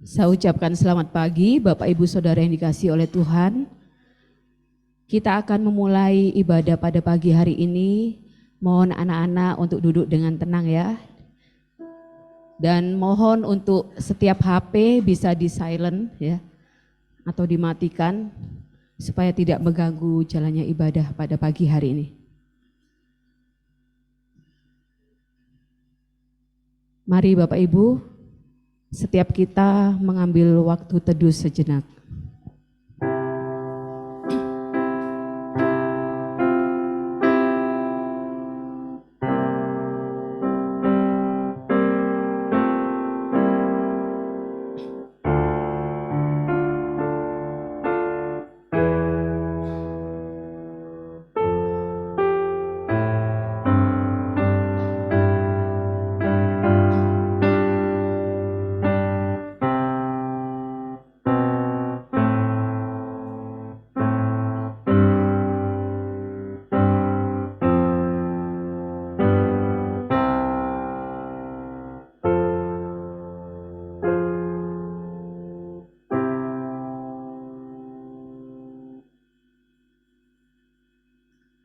Saya ucapkan selamat pagi Bapak Ibu Saudara yang dikasihi oleh Tuhan. Kita akan memulai ibadah pada pagi hari ini. Mohon anak-anak untuk duduk dengan tenang ya. Dan mohon untuk setiap HP bisa di silent ya, atau dimatikan supaya tidak mengganggu jalannya ibadah pada pagi hari ini. Mari Bapak Ibu, setiap kita mengambil waktu teduh sejenak.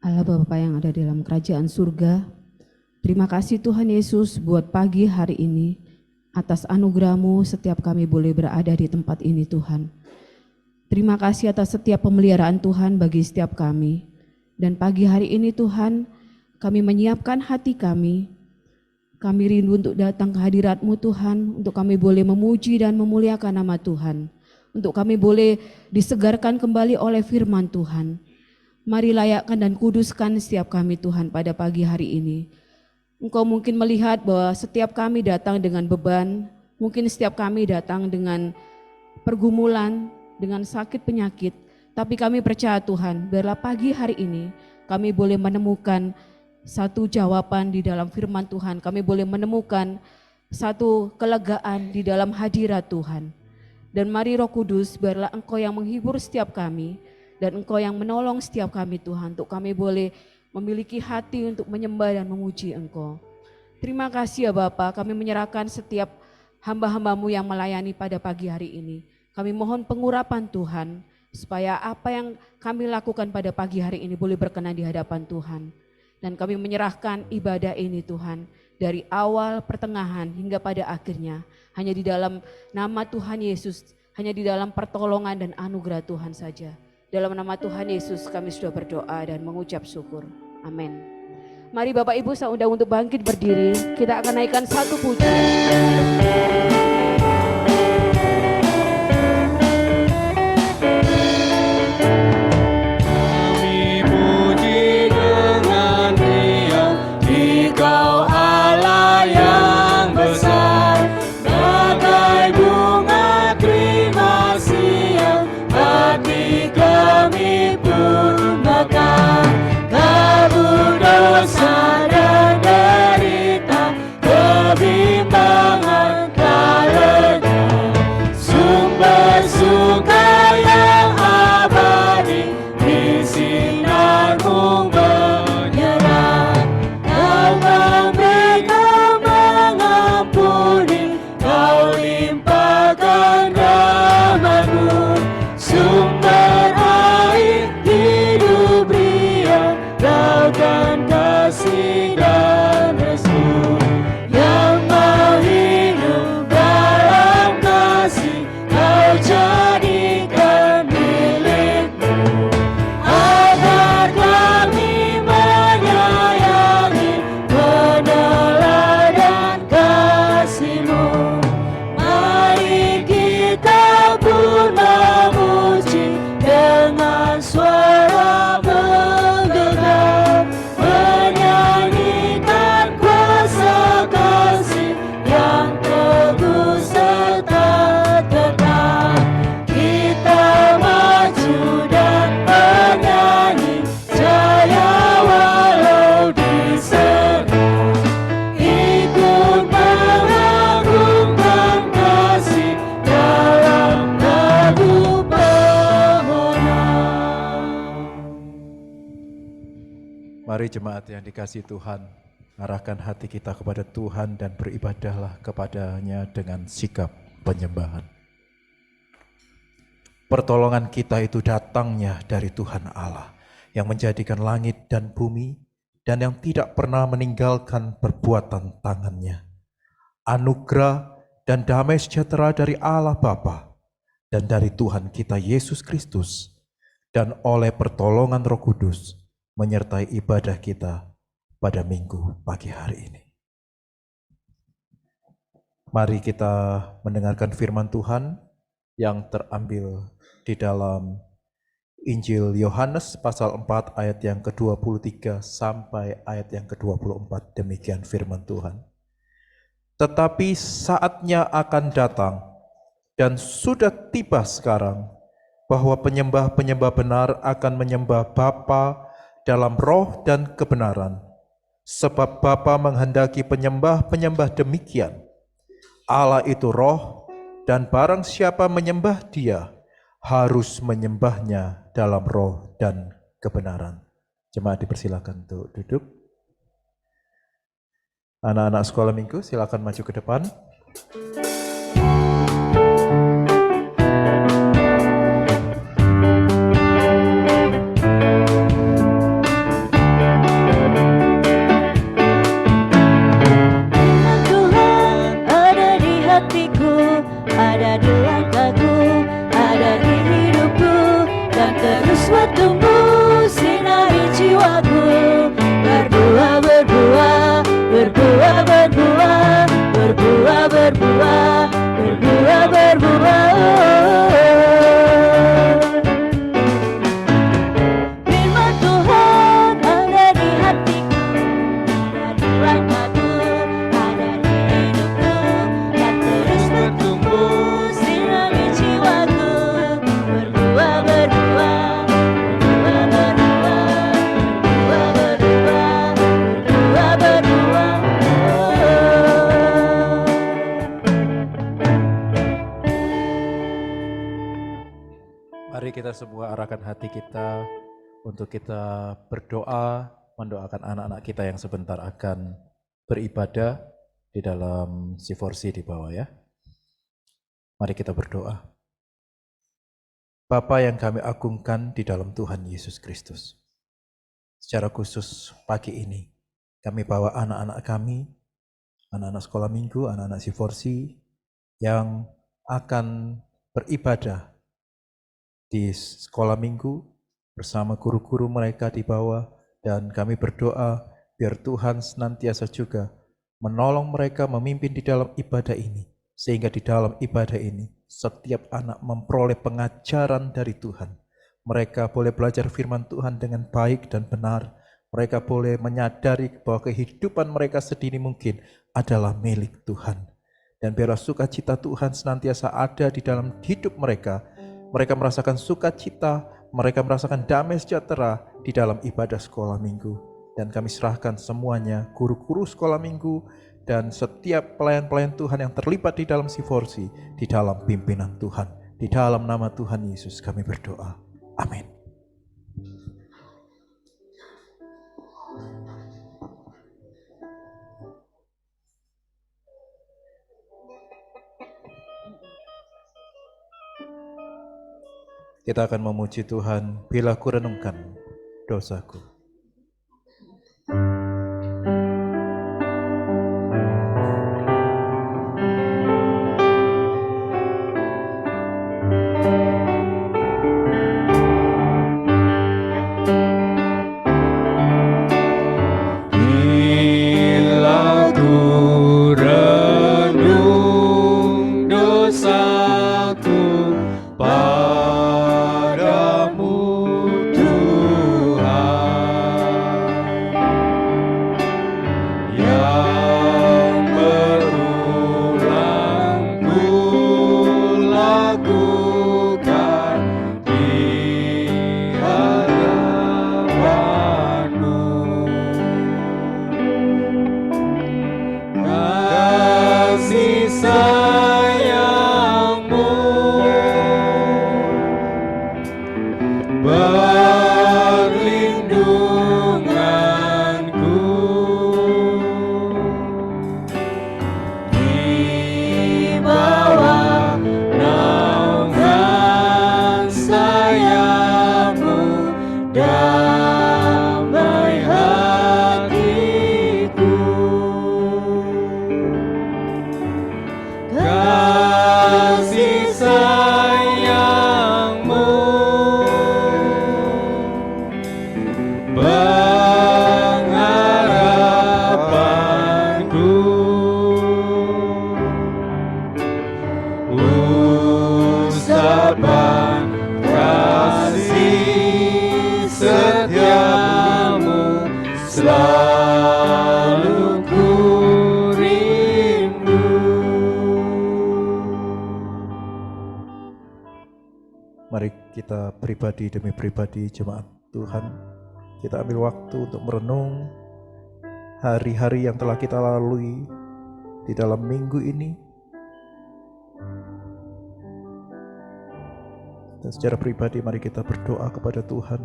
Allah Bapa yang ada di dalam kerajaan surga, terima kasih Tuhan Yesus buat pagi hari ini, atas anugerah-Mu setiap kami boleh berada di tempat ini Tuhan. Terima kasih atas setiap pemeliharaan Tuhan bagi setiap kami. Dan pagi hari ini Tuhan, kami menyiapkan hati kami rindu untuk datang ke hadirat-Mu Tuhan, untuk kami boleh memuji dan memuliakan nama Tuhan, untuk kami boleh disegarkan kembali oleh firman Tuhan. Mari layakkan dan kuduskan setiap kami Tuhan pada pagi hari ini. Engkau mungkin melihat bahwa setiap kami datang dengan beban, mungkin setiap kami datang dengan pergumulan, dengan sakit penyakit, tapi kami percaya Tuhan, biarlah pagi hari ini kami boleh menemukan satu jawaban di dalam firman Tuhan, kami boleh menemukan satu kelegaan di dalam hadirat Tuhan. Dan mari Roh Kudus, biarlah Engkau yang menghibur setiap kami, dan Engkau yang menolong setiap kami Tuhan, untuk kami boleh memiliki hati untuk menyembah dan memuji Engkau. Terima kasih ya Bapa, kami menyerahkan setiap hamba-hamba-Mu yang melayani pada pagi hari ini. Kami mohon pengurapan Tuhan, supaya apa yang kami lakukan pada pagi hari ini boleh berkenan di hadapan Tuhan. Dan kami menyerahkan ibadah ini Tuhan, dari awal, pertengahan, hingga pada akhirnya, hanya di dalam nama Tuhan Yesus, hanya di dalam pertolongan dan anugerah Tuhan saja. Dalam nama Tuhan Yesus kami sudah berdoa dan mengucap syukur. Amin. Mari Bapak Ibu saya undang untuk bangkit berdiri. Kita akan naikkan satu pujian. Mari jemaat yang dikasihi Tuhan, arahkan hati kita kepada Tuhan dan beribadahlah kepadanya dengan sikap penyembahan. Pertolongan kita itu datangnya dari Tuhan Allah yang menjadikan langit dan bumi dan yang tidak pernah meninggalkan perbuatan tangannya. Anugerah dan damai sejahtera dari Allah Bapa dan dari Tuhan kita Yesus Kristus dan oleh pertolongan Roh Kudus menyertai ibadah kita pada minggu pagi hari ini. Mari kita mendengarkan firman Tuhan yang terambil di dalam Injil Yohanes pasal 4 ayat yang ke-23 sampai ayat yang ke-24. Demikian firman Tuhan. Tetapi saatnya akan datang dan sudah tiba sekarang bahwa penyembah-penyembah benar akan menyembah Bapa dalam roh dan kebenaran. Sebab Bapa menghendaki penyembah-penyembah demikian. Allah itu roh, dan barang siapa menyembah Dia harus menyembahnya dalam roh dan kebenaran. Jemaat dipersilakan untuk duduk. Anak-anak sekolah minggu silakan maju ke depan. Mari kita semua arahkan hati kita untuk kita berdoa, mendoakan anak-anak kita yang sebentar akan beribadah di dalam siforsi di bawah ya. Mari kita berdoa. Bapa yang kami agungkan di dalam Tuhan Yesus Kristus. Secara khusus pagi ini kami bawa anak-anak kami, anak-anak sekolah minggu, anak-anak siforsi yang akan beribadah di sekolah minggu bersama guru-guru mereka di bawah, dan kami berdoa biar Tuhan senantiasa juga menolong mereka memimpin di dalam ibadah ini, sehingga di dalam ibadah ini setiap anak memperoleh pengajaran dari Tuhan. Mereka boleh belajar firman Tuhan dengan baik dan benar. Mereka boleh menyadari bahwa kehidupan mereka sedini mungkin adalah milik Tuhan, dan biarlah sukacita Tuhan senantiasa ada di dalam hidup mereka. Mereka merasakan sukacita, mereka merasakan damai sejahtera di dalam ibadah sekolah minggu. Dan kami serahkan semuanya, guru-guru sekolah minggu, dan setiap pelayan-pelayan Tuhan yang terlibat di dalam siforsi, di dalam pimpinan Tuhan. Di dalam nama Tuhan Yesus kami berdoa. Amin. Kita akan memuji Tuhan bila ku renungkan dosaku. Padamu Tuhan. kita pribadi demi pribadi jemaat Tuhan, kita ambil waktu untuk merenung hari-hari yang telah kita lalui di dalam minggu ini. Dan secara pribadi mari kita berdoa kepada Tuhan.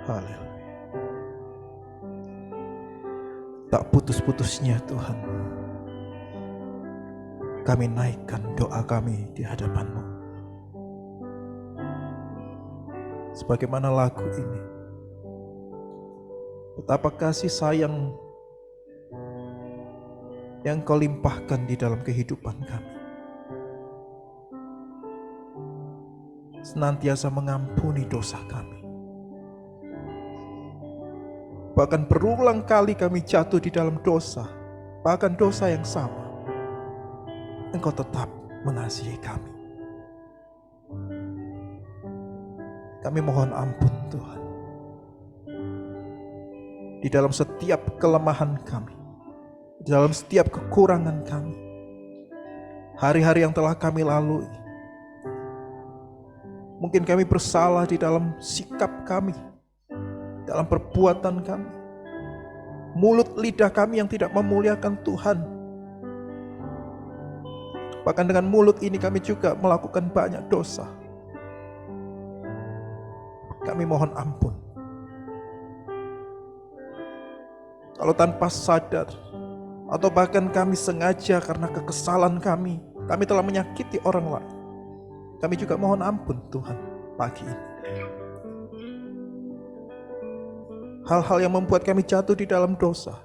Haleluya. Tak putus-putusnya Tuhan, kami naikkan doa kami di hadapan-Mu. Sebagaimana lagu ini, betapa kasih sayang yang Kau limpahkan di dalam kehidupan kami, senantiasa mengampuni dosa kami. Bahkan berulang kali kami jatuh di dalam dosa, bahkan dosa yang sama, Engkau tetap mengasihi kami. Kami mohon ampun Tuhan, di dalam setiap kelemahan kami, di dalam setiap kekurangan kami, hari-hari yang telah kami lalui. Mungkin kami bersalah di dalam sikap kami, dalam perbuatan kami, mulut lidah kami yang tidak memuliakan Tuhan. Bahkan dengan mulut ini kami juga melakukan banyak dosa. Kami mohon ampun. Kalau tanpa sadar, atau bahkan kami sengaja karena kekesalan kami telah menyakiti orang lain, kami juga mohon ampun Tuhan pagi ini. Hal-hal yang membuat kami jatuh di dalam dosa,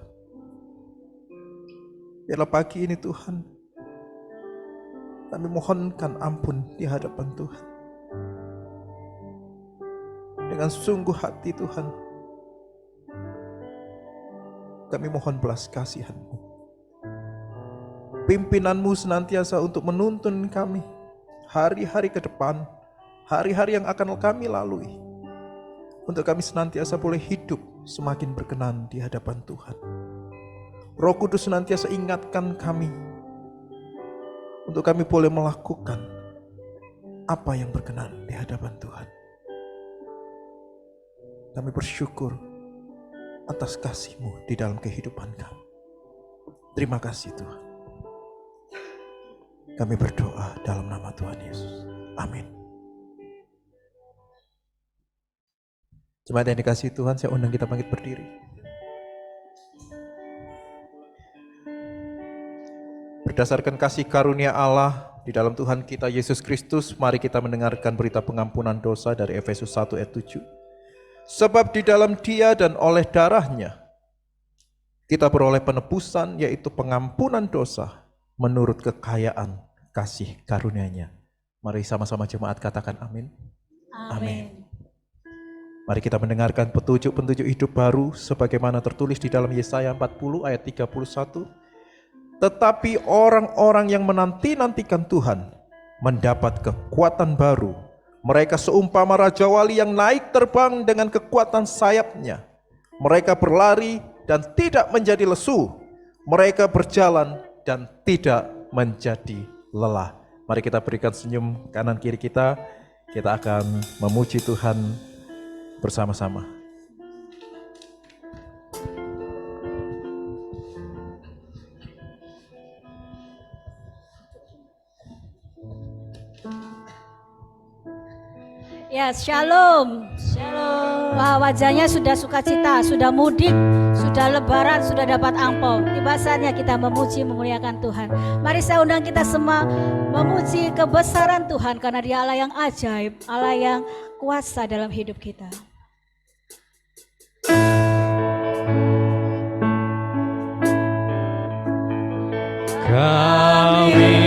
biarlah pagi ini Tuhan, kami mohonkan ampun di hadapan Tuhan. Dengan sungguh hati Tuhan, kami mohon belas kasihan-Mu. Pimpinanmu senantiasa untuk menuntun kami hari-hari ke depan, hari-hari yang akan kami lalui, untuk kami senantiasa boleh hidup semakin berkenan di hadapan Tuhan. Roh Kudus senantiasa ingatkan kami, untuk kami boleh melakukan apa yang berkenan di hadapan Tuhan. Kami bersyukur atas kasih-Mu di dalam kehidupan kami. Terima kasih Tuhan. Kami berdoa dalam nama Tuhan Yesus. Amin. Jemaat yang dikasihi Tuhan, saya undang kita bangkit berdiri. Berdasarkan kasih karunia Allah di dalam Tuhan kita Yesus Kristus, mari kita mendengarkan berita pengampunan dosa dari Efesus 1 ayat 7. Sebab di dalam Dia dan oleh darah-Nya kita beroleh penebusan, yaitu pengampunan dosa menurut kekayaan kasih karunia-Nya. Mari sama-sama jemaat katakan amin. Amin. Mari kita mendengarkan petunjuk-petunjuk hidup baru sebagaimana tertulis di dalam Yesaya 40 ayat 31. Tetapi orang-orang yang menanti-nantikan Tuhan mendapat kekuatan baru. Mereka seumpama Raja Wali yang naik terbang dengan kekuatan sayapnya. Mereka berlari dan tidak menjadi lesu. Mereka berjalan dan tidak menjadi lelah. Mari kita berikan senyum kanan kiri kita. Kita akan memuji Tuhan bersama-sama. Ya, shalom. Shalom. Wah, wajahnya sudah sukacita, sudah mudik, sudah lebaran, sudah dapat angpau. Tiba saatnya kita memuji, memuliakan Tuhan. Mari saya undang kita semua memuji kebesaran Tuhan, karena Dia Allah yang ajaib, Allah yang kuasa dalam hidup kita. Kami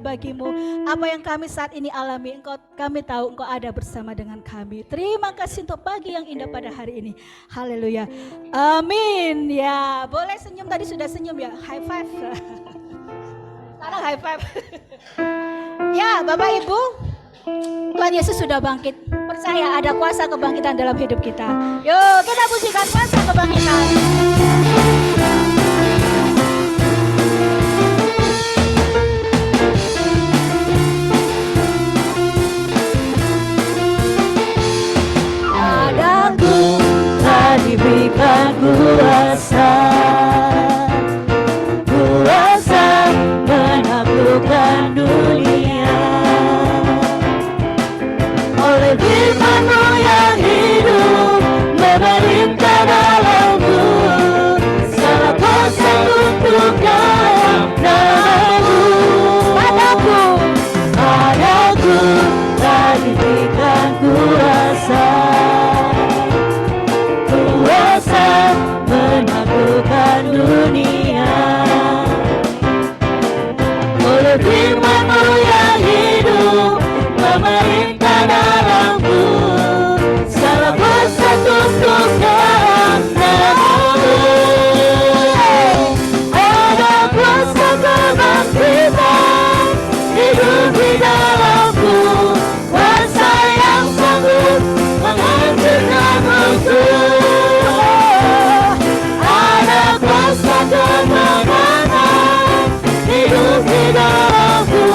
bagimu. Apa yang kami saat ini alami, kami tahu Engkau ada bersama dengan kami. Terima kasih untuk pagi yang indah pada hari ini. Haleluya. Amin. Ya, boleh senyum, tadi sudah senyum ya. High five. Sekarang high five. Ya, Bapak Ibu, Tuhan Yesus sudah bangkit. Percaya ada kuasa kebangkitan dalam hidup kita. Yuk kita pujikan kuasa kebangkitan. Padaku telah diberikan kuasa, kuasa menaklukkan dunia. Oleh firman-Mu yang hidup memerintah dalamku, segala kuasa untuk dalam nama-Mu. Padaku telah diberikan kuasa, kuasa menaklukkan dunia. Oleh firman-Mu yang hidup memerintah dalamku, segala kuasa tunduk dalam nama-Mu. Ada kuasa kebangkitan hidup di dalamku, kuasa yang sanggup menghancurkan musuh. Ada kuasa kemenangan hidup di dalamku,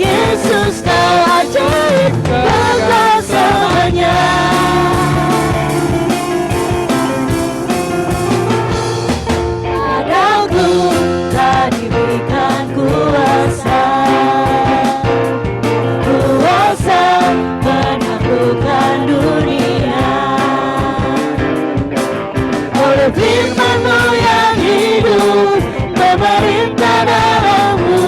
Yesus Kau ajaib kekal selamanya. Padaku telah diberikan kuasa, kuasa menaklukkan dunia. Oleh firman-Mu yang hidup memerintah dalamku,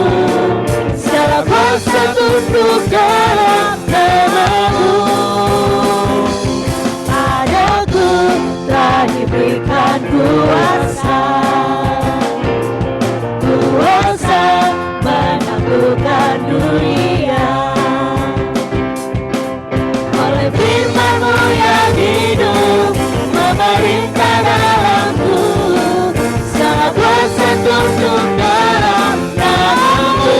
segala kuasa tunduk dalam nama-Mu. Padaku telah diberikan kuasa, kuasa menaklukkan dunia. Oleh firman-Mu yang hidup memerintah dalamku, segala kuasa tunduk dalam nama-Mu.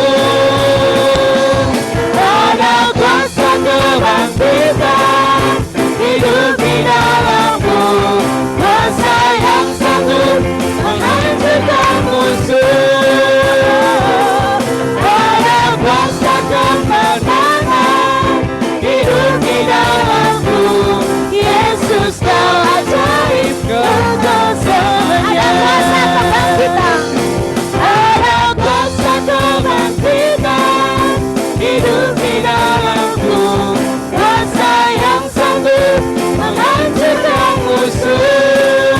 Ada kuasa kebangkitan hidup di dalamku, kuasa yang sanggup menghancurkan musuh. Ada kuasa kemenangan hidup di dalamku, Yesus Kau ajaib kekal selamanya. Ada kuasa kebangkitan, ada kuasa kebangkitan hidup di dalamku, kuasa yang sanggup menghancurkan musuh.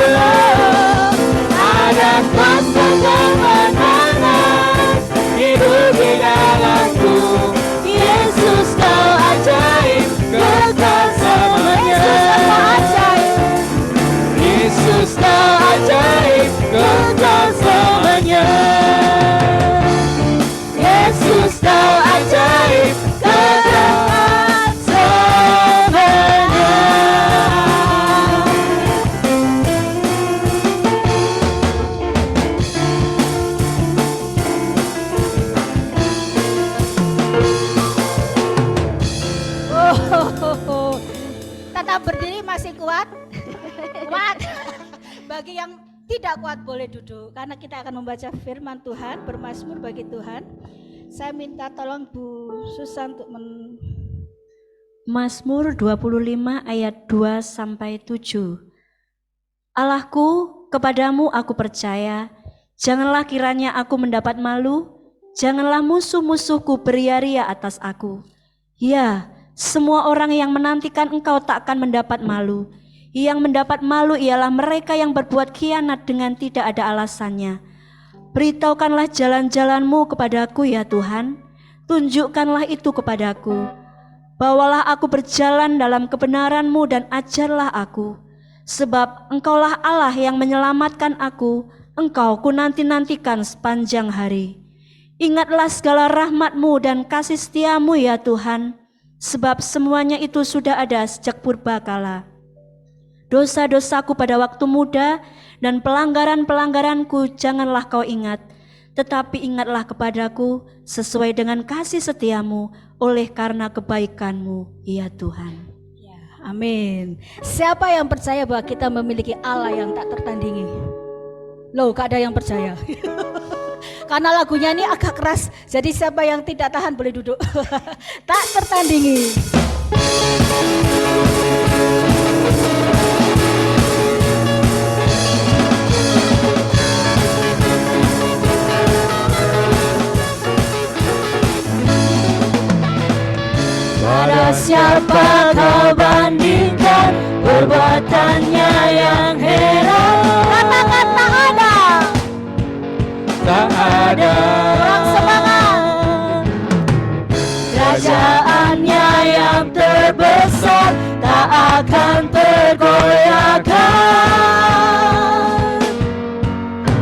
Ada kuasa kemenangan hidup di dalamku, Yesus Kau ajaib kekal selamanya. Yesus Kau ajaib kekal selamanya. Yesus Kau ajaib kekal selamanya. Tetap berdiri masih kuat. Kuat. Bagi yang tidak kuat boleh duduk, karena kita akan membaca firman Tuhan, bermazmur bagi Tuhan. Saya minta tolong Bu Susan untuk Mazmur 25 ayat 2 sampai 7. Allahku, kepadamu aku percaya, janganlah kiranya aku mendapat malu, janganlah musuh-musuhku beria-ria atas aku. Ya, semua orang yang menantikan Engkau tak akan mendapat malu. Yang mendapat malu ialah mereka yang berbuat khianat dengan tidak ada alasannya. Beritahukanlah jalan-jalan-Mu kepadaku ya Tuhan, tunjukkanlah itu kepadaku. Bawalah aku berjalan dalam kebenaran-Mu dan ajarlah aku. Sebab Engkaulah Allah yang menyelamatkan aku, Engkau ku nanti-nantikan sepanjang hari. Ingatlah segala rahmat-Mu dan kasih setia-Mu ya Tuhan, sebab semuanya itu sudah ada sejak purbakala. Dosa-dosaku pada waktu muda dan pelanggaran-pelanggaranku janganlah Kau ingat, tetapi ingatlah kepadaku sesuai dengan kasih setia-Mu oleh karena kebaikan-Mu ya Tuhan. Ya, amin. Siapa yang percaya bahwa kita memiliki Allah yang tak tertandingi? Loh, gak ada yang percaya. Karena lagunya ini agak keras, jadi siapa yang tidak tahan boleh duduk. Tak tertandingi. Pada siapa kau bandingkan perbuatannya yang heran? Katakan tak ada. Tak ada. Orang semangat. Kerajaannya yang terbesar tak akan tergoyahkan.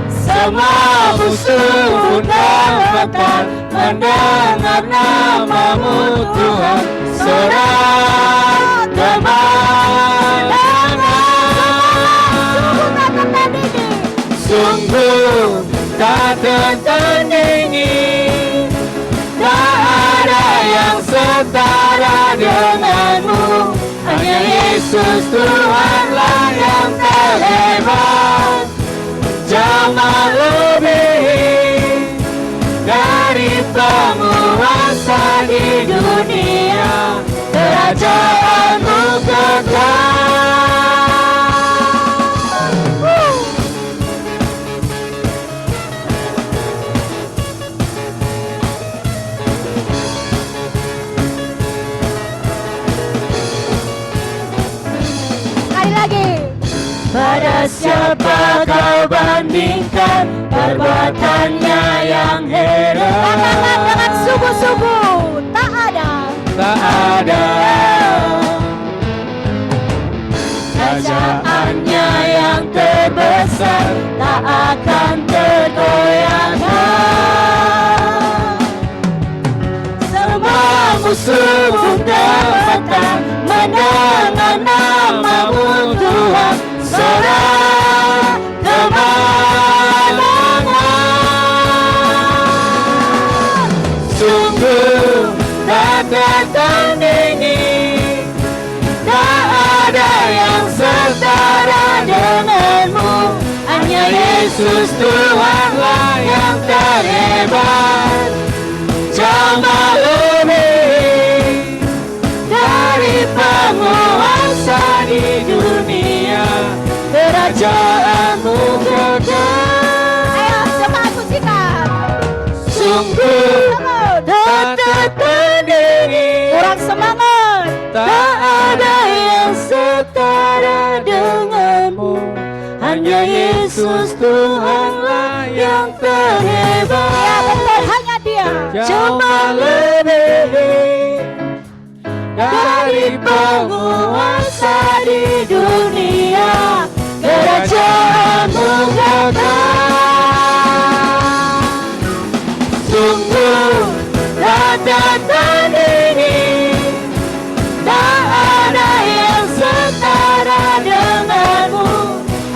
Semua musuh munafik mendengar namamu Tuhan, serah kemenangan. Sungguh tak tertandingi, tak ada yang setara denganmu. Hanya Yesus Tuhanlah yang terhebat, jauh melebihi dari penguasa di dunia. Kerajaanmu kekal. Sekali lagi. Pada siapa kau bandingkan perbuatannya yang heran? Katakan dengan sungguh-sungguh, tak ada. Tak ada. Kerajaannya yang terbesar tak akan tergoyahkan. Semua musuh datang mendengar namamu Tuhan, serah kemenangan. Sungguh tak tertandingi, tak ada yang setara denganmu. Hanya Yesus Tuhanlah yang terhebat, jauh melebihi dari penguasa di dunia. Kerajaanmu kekal. Ayo semangat pujikan. Sungguh tak tertandingi, Orang semangat. tak ada yang setara denganmu. Hanya Yesus Tuhanlah yang Ya terhebat, betul, hanya Dia. cuma lebih dari penguasa di dunia. Kerajaanmu kekal. Sungguh tak tertandingi, tak ada yang setara denganmu.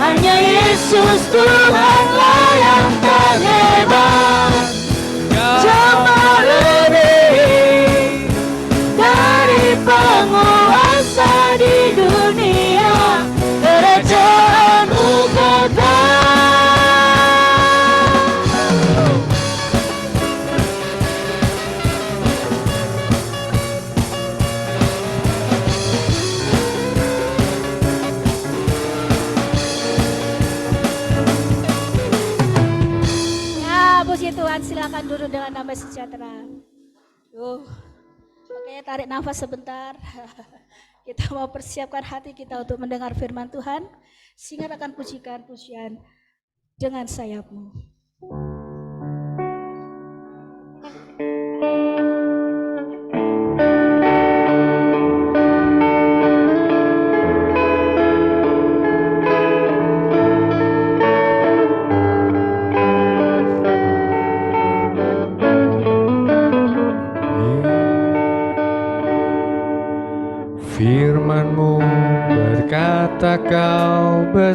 Hanya Yesus Tuhanlah yang terhebat, jauh lebih dari penguasa di dunia. Kerajaanmu kekal. Ya, puji Tuhan, silakan duduk dengan damai sejahtera. Oke, tarik nafas sebentar. Kita mau persiapkan hati kita untuk mendengar firman Tuhan. Singkatkan pujikan pujian dengan sayapmu.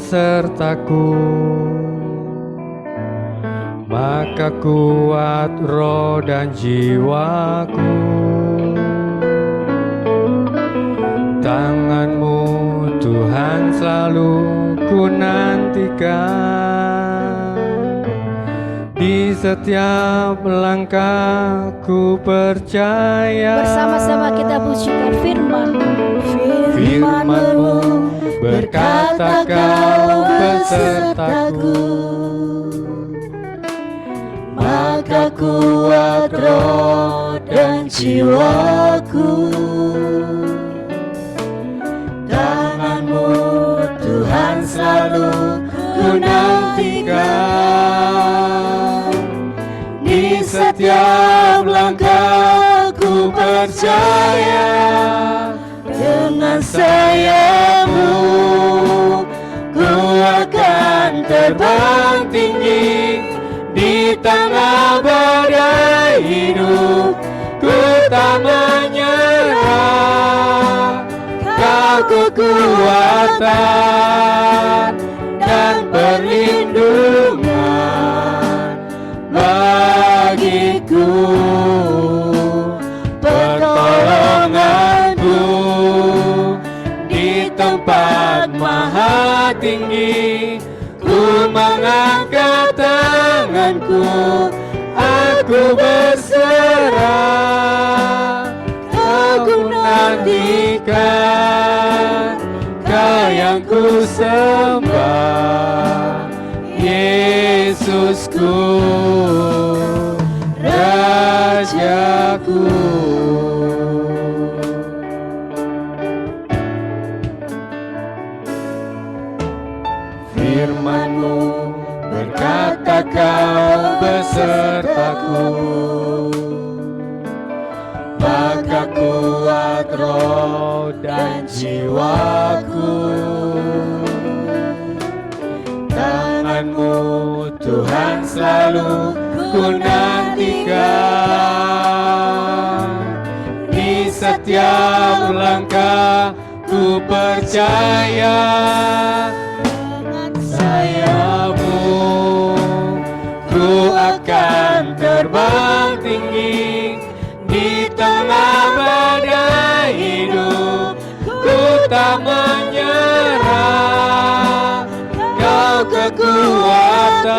besertaku, maka kuat roh dan jiwaku. Tangan-Mu Tuhan selalu ku nantikan, di setiap langkah ku percaya. Bersama-sama kita pujikan firman-Mu. Firman-Mu berkata Kau besertaku, maka kuat roh dan jiwaku. Tangan-Mu Tuhan selalu ku nantikan, di setiap langkah ku percaya. Dengan sayap-Mu ku akan terbang tinggi, di tengah badai hidup ku tak menyerah. Kau kekuatan dan perlindungan bagiku, pertolonganku di tempat maha tinggi. Ku mengangkat tanganku, aku berserah. Aku nantikan Kau yang ku sembah, Yesusku, Rajaku. Firman-Mu berkata Kau besertaku, maka kuat roh dan jiwaku. Tangan-Mu Tuhan selalu ku nantikan, di setiap langkah ku percaya. Dengan sayap-Mu ku akan terbang tinggi, di tengah badai hidup ku tak menyerah. Kau kekuatan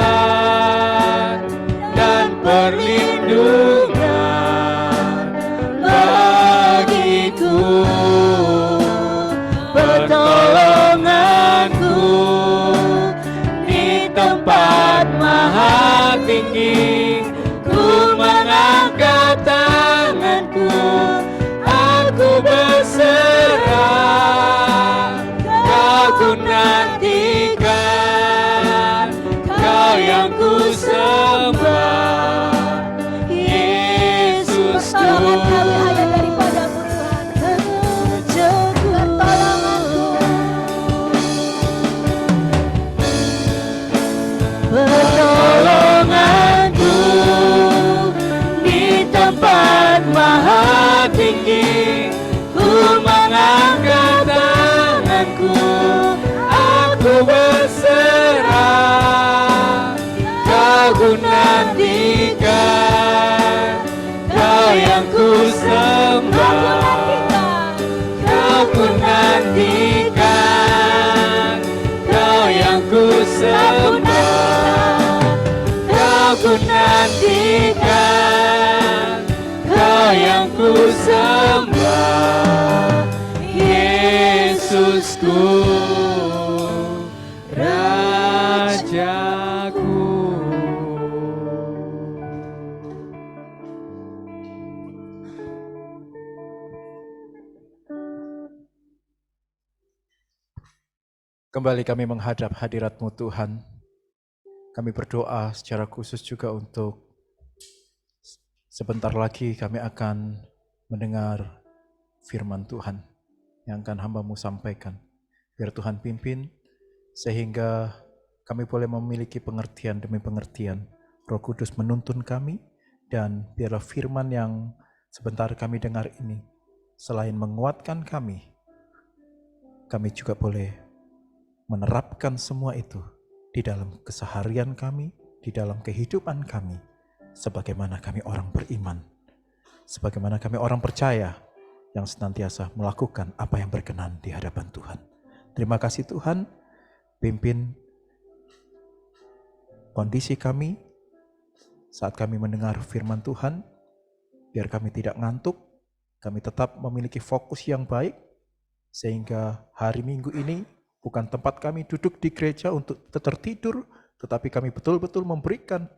dan perlindungan bagiku, pertolonganku di tempat maha tinggi. Ku mengangkat tanganku, aku berserah. Kau ku nantikan, Kau yang ku sembah, Yesusku, pertolonganku di tempat maha tinggi. Ku mengangkat tanganku, aku berserah. Kau ku nantikan, Kau yang ku sembah. Kau ku nantikan, Kau yang ku sembah. Kau ku nantikan, Kau yang ku sembah, Yesusku, Rajaku. Kembali kami menghadap hadirat-Mu Tuhan. Kami berdoa secara khusus juga untuk sebentar lagi kami akan mendengar firman Tuhan yang akan hamba-Mu sampaikan. Biar Tuhan pimpin sehingga kami boleh memiliki pengertian demi pengertian. Roh Kudus menuntun kami, dan biarlah firman yang sebentar kami dengar ini selain menguatkan kami juga boleh menerapkan semua itu di dalam keseharian kami, di dalam kehidupan kami, sebagaimana kami orang beriman, sebagaimana kami orang percaya yang senantiasa melakukan apa yang berkenan di hadapan Tuhan. Terima kasih Tuhan, pimpin kondisi kami saat kami mendengar firman Tuhan, biar kami tidak ngantuk, kami tetap memiliki fokus yang baik, sehingga hari Minggu ini bukan tempat kami duduk di gereja untuk tertidur, tetapi kami betul-betul memberikan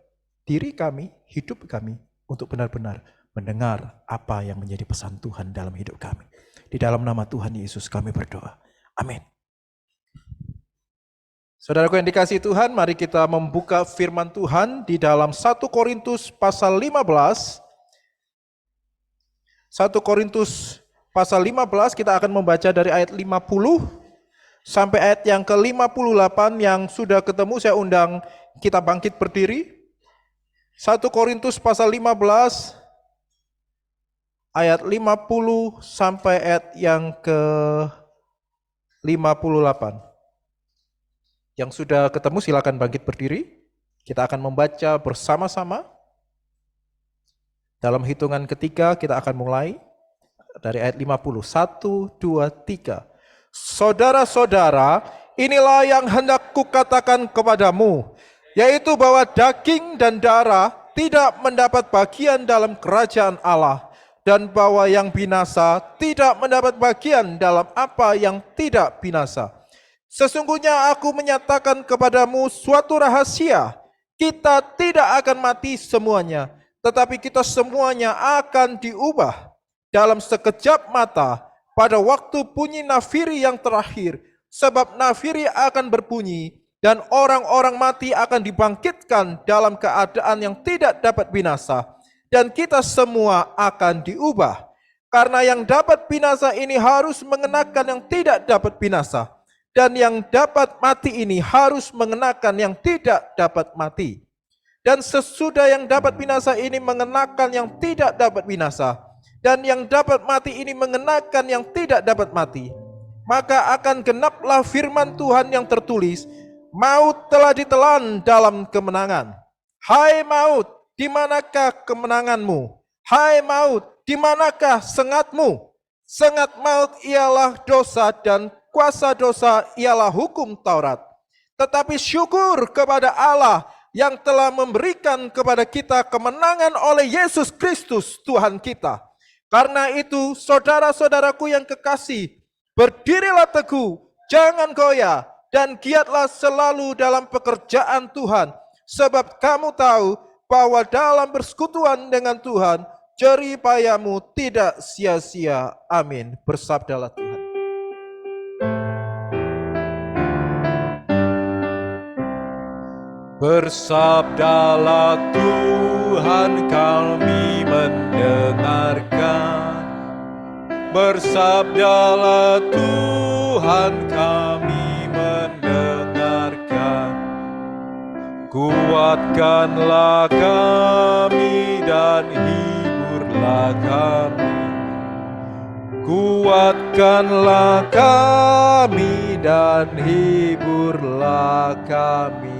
diri kami, hidup kami, untuk benar-benar mendengar apa yang menjadi pesan Tuhan dalam hidup kami. Di dalam nama Tuhan Yesus kami berdoa. Amin. Saudaraku yang dikasihi Tuhan, mari kita membuka firman Tuhan di dalam 1 Korintus pasal 15. 1 Korintus pasal 15 kita akan membaca dari ayat 50 sampai ayat yang ke-58. Yang sudah ketemu saya undang kita bangkit berdiri. 1 Korintus pasal 15 ayat 50 sampai ayat yang ke-58. Yang sudah ketemu silakan bangkit berdiri. Kita akan membaca bersama-sama. Dalam hitungan ketiga kita akan mulai dari ayat 50. 1, 2, 3. Saudara-saudara, inilah yang hendak kukatakan kepadamu, yaitu bahwa daging dan darah tidak mendapat bagian dalam kerajaan Allah, dan bahwa yang binasa tidak mendapat bagian dalam apa yang tidak binasa. Sesungguhnya aku menyatakan kepadamu suatu rahasia, kita tidak akan mati semuanya, tetapi kita semuanya akan diubah dalam sekejap mata pada waktu bunyi nafiri yang terakhir. Sebab nafiri akan berbunyi dan orang-orang mati akan dibangkitkan dalam keadaan yang tidak dapat binasa, dan kita semua akan diubah. Karena yang dapat binasa ini harus mengenakan yang tidak dapat binasa, dan yang dapat mati ini harus mengenakan yang tidak dapat mati. Dan sesudah yang dapat binasa ini mengenakan yang tidak dapat binasa, dan yang dapat mati ini mengenakan yang tidak dapat mati, maka akan genaplah firman Tuhan yang tertulis, maut telah ditelan dalam kemenangan. Hai maut, di manakah kemenanganmu? Hai maut, di manakah sengatmu? Sengat maut ialah dosa, dan kuasa dosa ialah hukum Taurat. Tetapi syukur kepada Allah yang telah memberikan kepada kita kemenangan oleh Yesus Kristus Tuhan kita. Karena itu, saudara-saudaraku yang kekasih, berdirilah teguh, jangan goyah, dan giatlah selalu dalam pekerjaan Tuhan. Sebab kamu tahu bahwa dalam bersekutuan dengan Tuhan, jerih payamu tidak sia-sia. Amin. Bersabdalah Tuhan. Bersabdalah Tuhan, kami mendengarkan. Bersabdalah Tuhan, kami mendengarkan. Kuatkanlah kami dan hiburlah kami. Kuatkanlah kami dan hiburlah kami.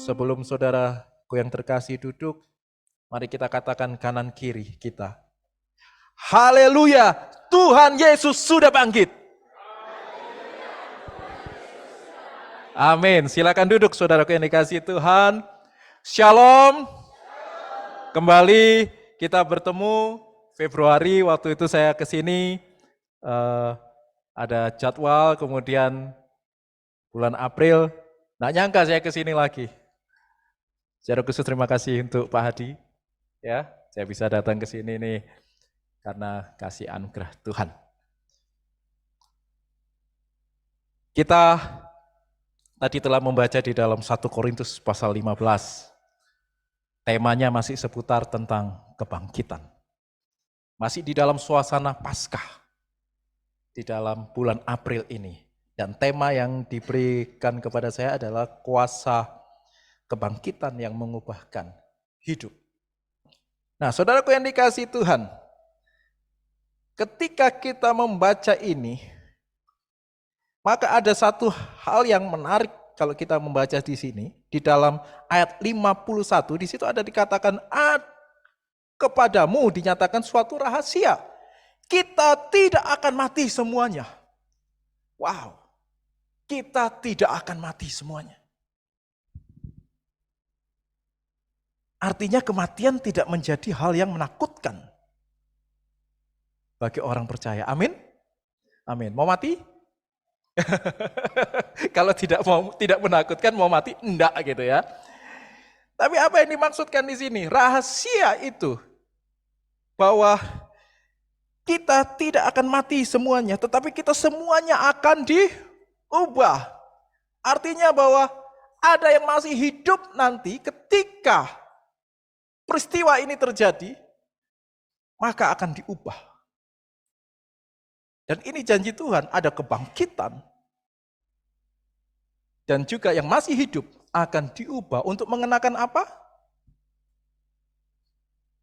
Sebelum saudaraku yang terkasih duduk, mari kita katakan kanan kiri kita. Haleluya, Tuhan Yesus sudah bangkit. Amin. Silakan duduk saudaraku yang dikasihi Tuhan. Shalom. Kembali kita bertemu Februari, waktu itu saya ke sini ada jadwal, kemudian bulan April, nggak nyangka saya ke sini lagi. Secara khusus terima kasih untuk Pak Hadi, ya, saya bisa datang ke sini nih karena kasih anugerah Tuhan. Kita tadi telah membaca di dalam 1 Korintus pasal 15. Temanya masih seputar tentang kebangkitan. Masih di dalam suasana Paskah di dalam bulan April ini. Dan tema yang diberikan kepada saya adalah kuasa kebangkitan yang mengubahkan hidup. Nah, saudaraku yang dikasihi Tuhan, ketika kita membaca ini, Maka ada satu hal yang menarik kalau kita membaca di sini, di dalam ayat 51, di situ ada dikatakan, kepadamu dinyatakan suatu rahasia. Kita tidak akan mati semuanya. Wow, kita tidak akan mati semuanya. Artinya kematian tidak menjadi hal yang menakutkan bagi orang percaya. Amin? Amin. Mau mati? Kalau tidak menakutkan, mau mati enggak gitu ya. Tapi apa yang dimaksudkan di sini? Rahasia itu bahwa kita tidak akan mati semuanya, tetapi kita semuanya akan diubah. Artinya bahwa ada yang masih hidup nanti ketika peristiwa ini terjadi, maka akan diubah. Dan ini janji Tuhan, ada kebangkitan. Dan juga yang masih hidup akan diubah untuk mengenakan apa?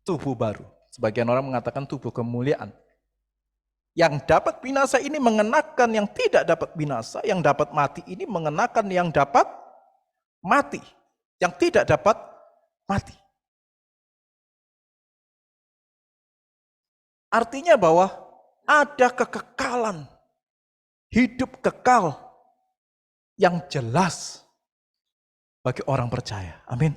Tubuh baru. Sebagian orang mengatakan tubuh kemuliaan. Yang dapat binasa ini mengenakan yang tidak dapat binasa, yang dapat mati ini mengenakan yang dapat mati, yang tidak dapat mati. Artinya bahwa ada kekekalan, hidup kekal yang jelas bagi orang percaya. Amin.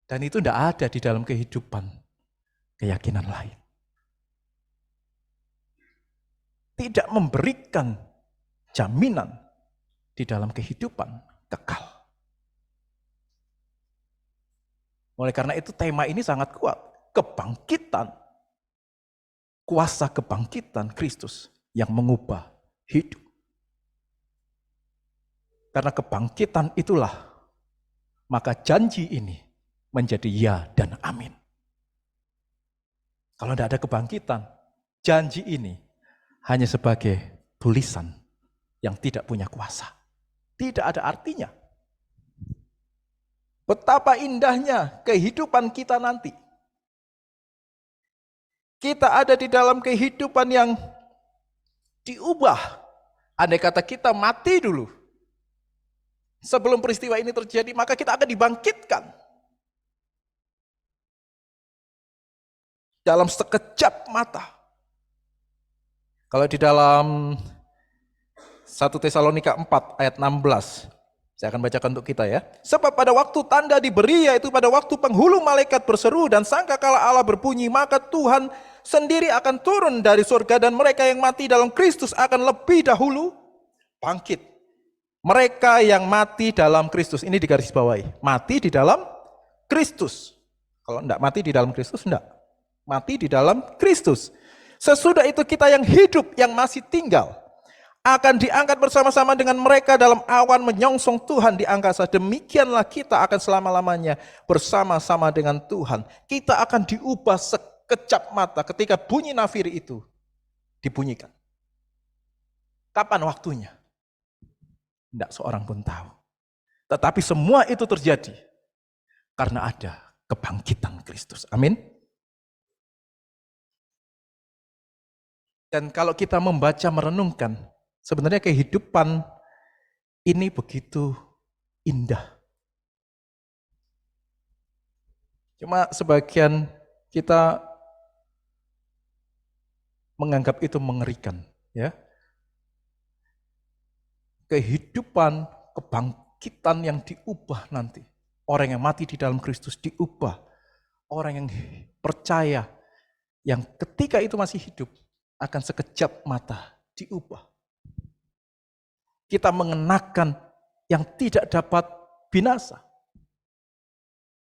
Dan itu tidak ada di dalam kehidupan keyakinan lain. Tidak memberikan jaminan di dalam kehidupan kekal. Oleh karena itu tema ini sangat kuat. Kebangkitan, kuasa kebangkitan Kristus yang mengubah hidup. Karena kebangkitan itulah, maka janji ini menjadi ya dan amin. Kalau tidak ada kebangkitan, janji ini hanya sebagai tulisan yang tidak punya kuasa. Tidak ada artinya. Betapa indahnya kehidupan kita nanti. Kita ada di dalam kehidupan yang diubah. Andai kata kita mati dulu, sebelum peristiwa ini terjadi, maka kita akan dibangkitkan. Dalam sekejap mata. Kalau di dalam 1 Tesalonika 4 ayat 16, saya akan bacakan untuk kita ya. Sebab pada waktu tanda diberi, yaitu pada waktu penghulu malaikat berseru dan sangkakala Allah berbunyi, maka Tuhan sendiri akan turun dari surga dan mereka yang mati dalam Kristus akan lebih dahulu bangkit. Mereka yang mati dalam Kristus, ini digarisbawahi, mati di dalam Kristus. Kalau enggak mati di dalam Kristus, enggak. Mati di dalam Kristus. Sesudah itu kita yang hidup, yang masih tinggal, akan diangkat bersama-sama dengan mereka dalam awan menyongsong Tuhan di angkasa. Demikianlah kita akan selama-lamanya bersama-sama dengan Tuhan. Kita akan diubah sekejap mata ketika bunyi nafiri itu dibunyikan. Kapan waktunya? Tidak seorang pun tahu. Tetapi semua itu terjadi karena ada kebangkitan Kristus. Amin. Dan kalau kita membaca, merenungkan, sebenarnya kehidupan ini begitu indah. Cuma sebagian kita menganggap itu mengerikan, ya. Kehidupan, kebangkitan yang diubah nanti. Orang yang mati di dalam Kristus diubah. Orang yang percaya, yang ketika itu masih hidup, akan sekejap mata diubah. Kita mengenakan yang tidak dapat binasa.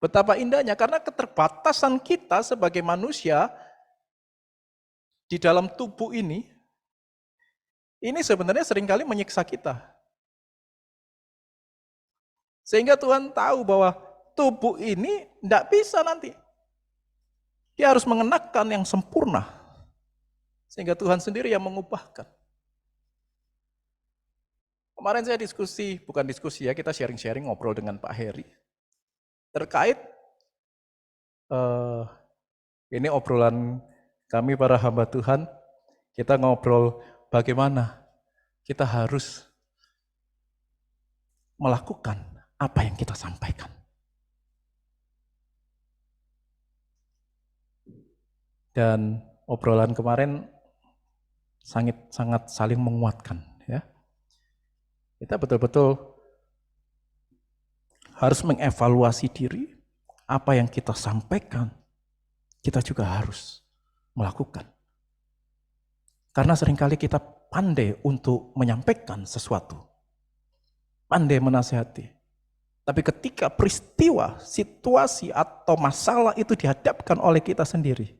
Betapa indahnya, karena keterbatasan kita sebagai manusia di dalam tubuh ini sebenarnya seringkali menyiksa kita. Sehingga Tuhan tahu bahwa tubuh ini tidak bisa nanti. Dia harus mengenakan yang sempurna. Sehingga Tuhan sendiri yang mengubahkan. Kemarin saya bukan diskusi ya, kita sharing-sharing ngobrol dengan Pak Heri. Terkait, ini obrolan kami para hamba Tuhan, kita ngobrol bagaimana kita harus melakukan apa yang kita sampaikan. Dan obrolan kemarin sangat saling menguatkan, ya. Kita betul-betul harus mengevaluasi diri, apa yang kita sampaikan, kita juga harus melakukan. Karena seringkali kita pandai untuk menyampaikan sesuatu, pandai menasihati. Tapi ketika peristiwa, situasi, atau masalah itu dihadapkan oleh kita sendiri,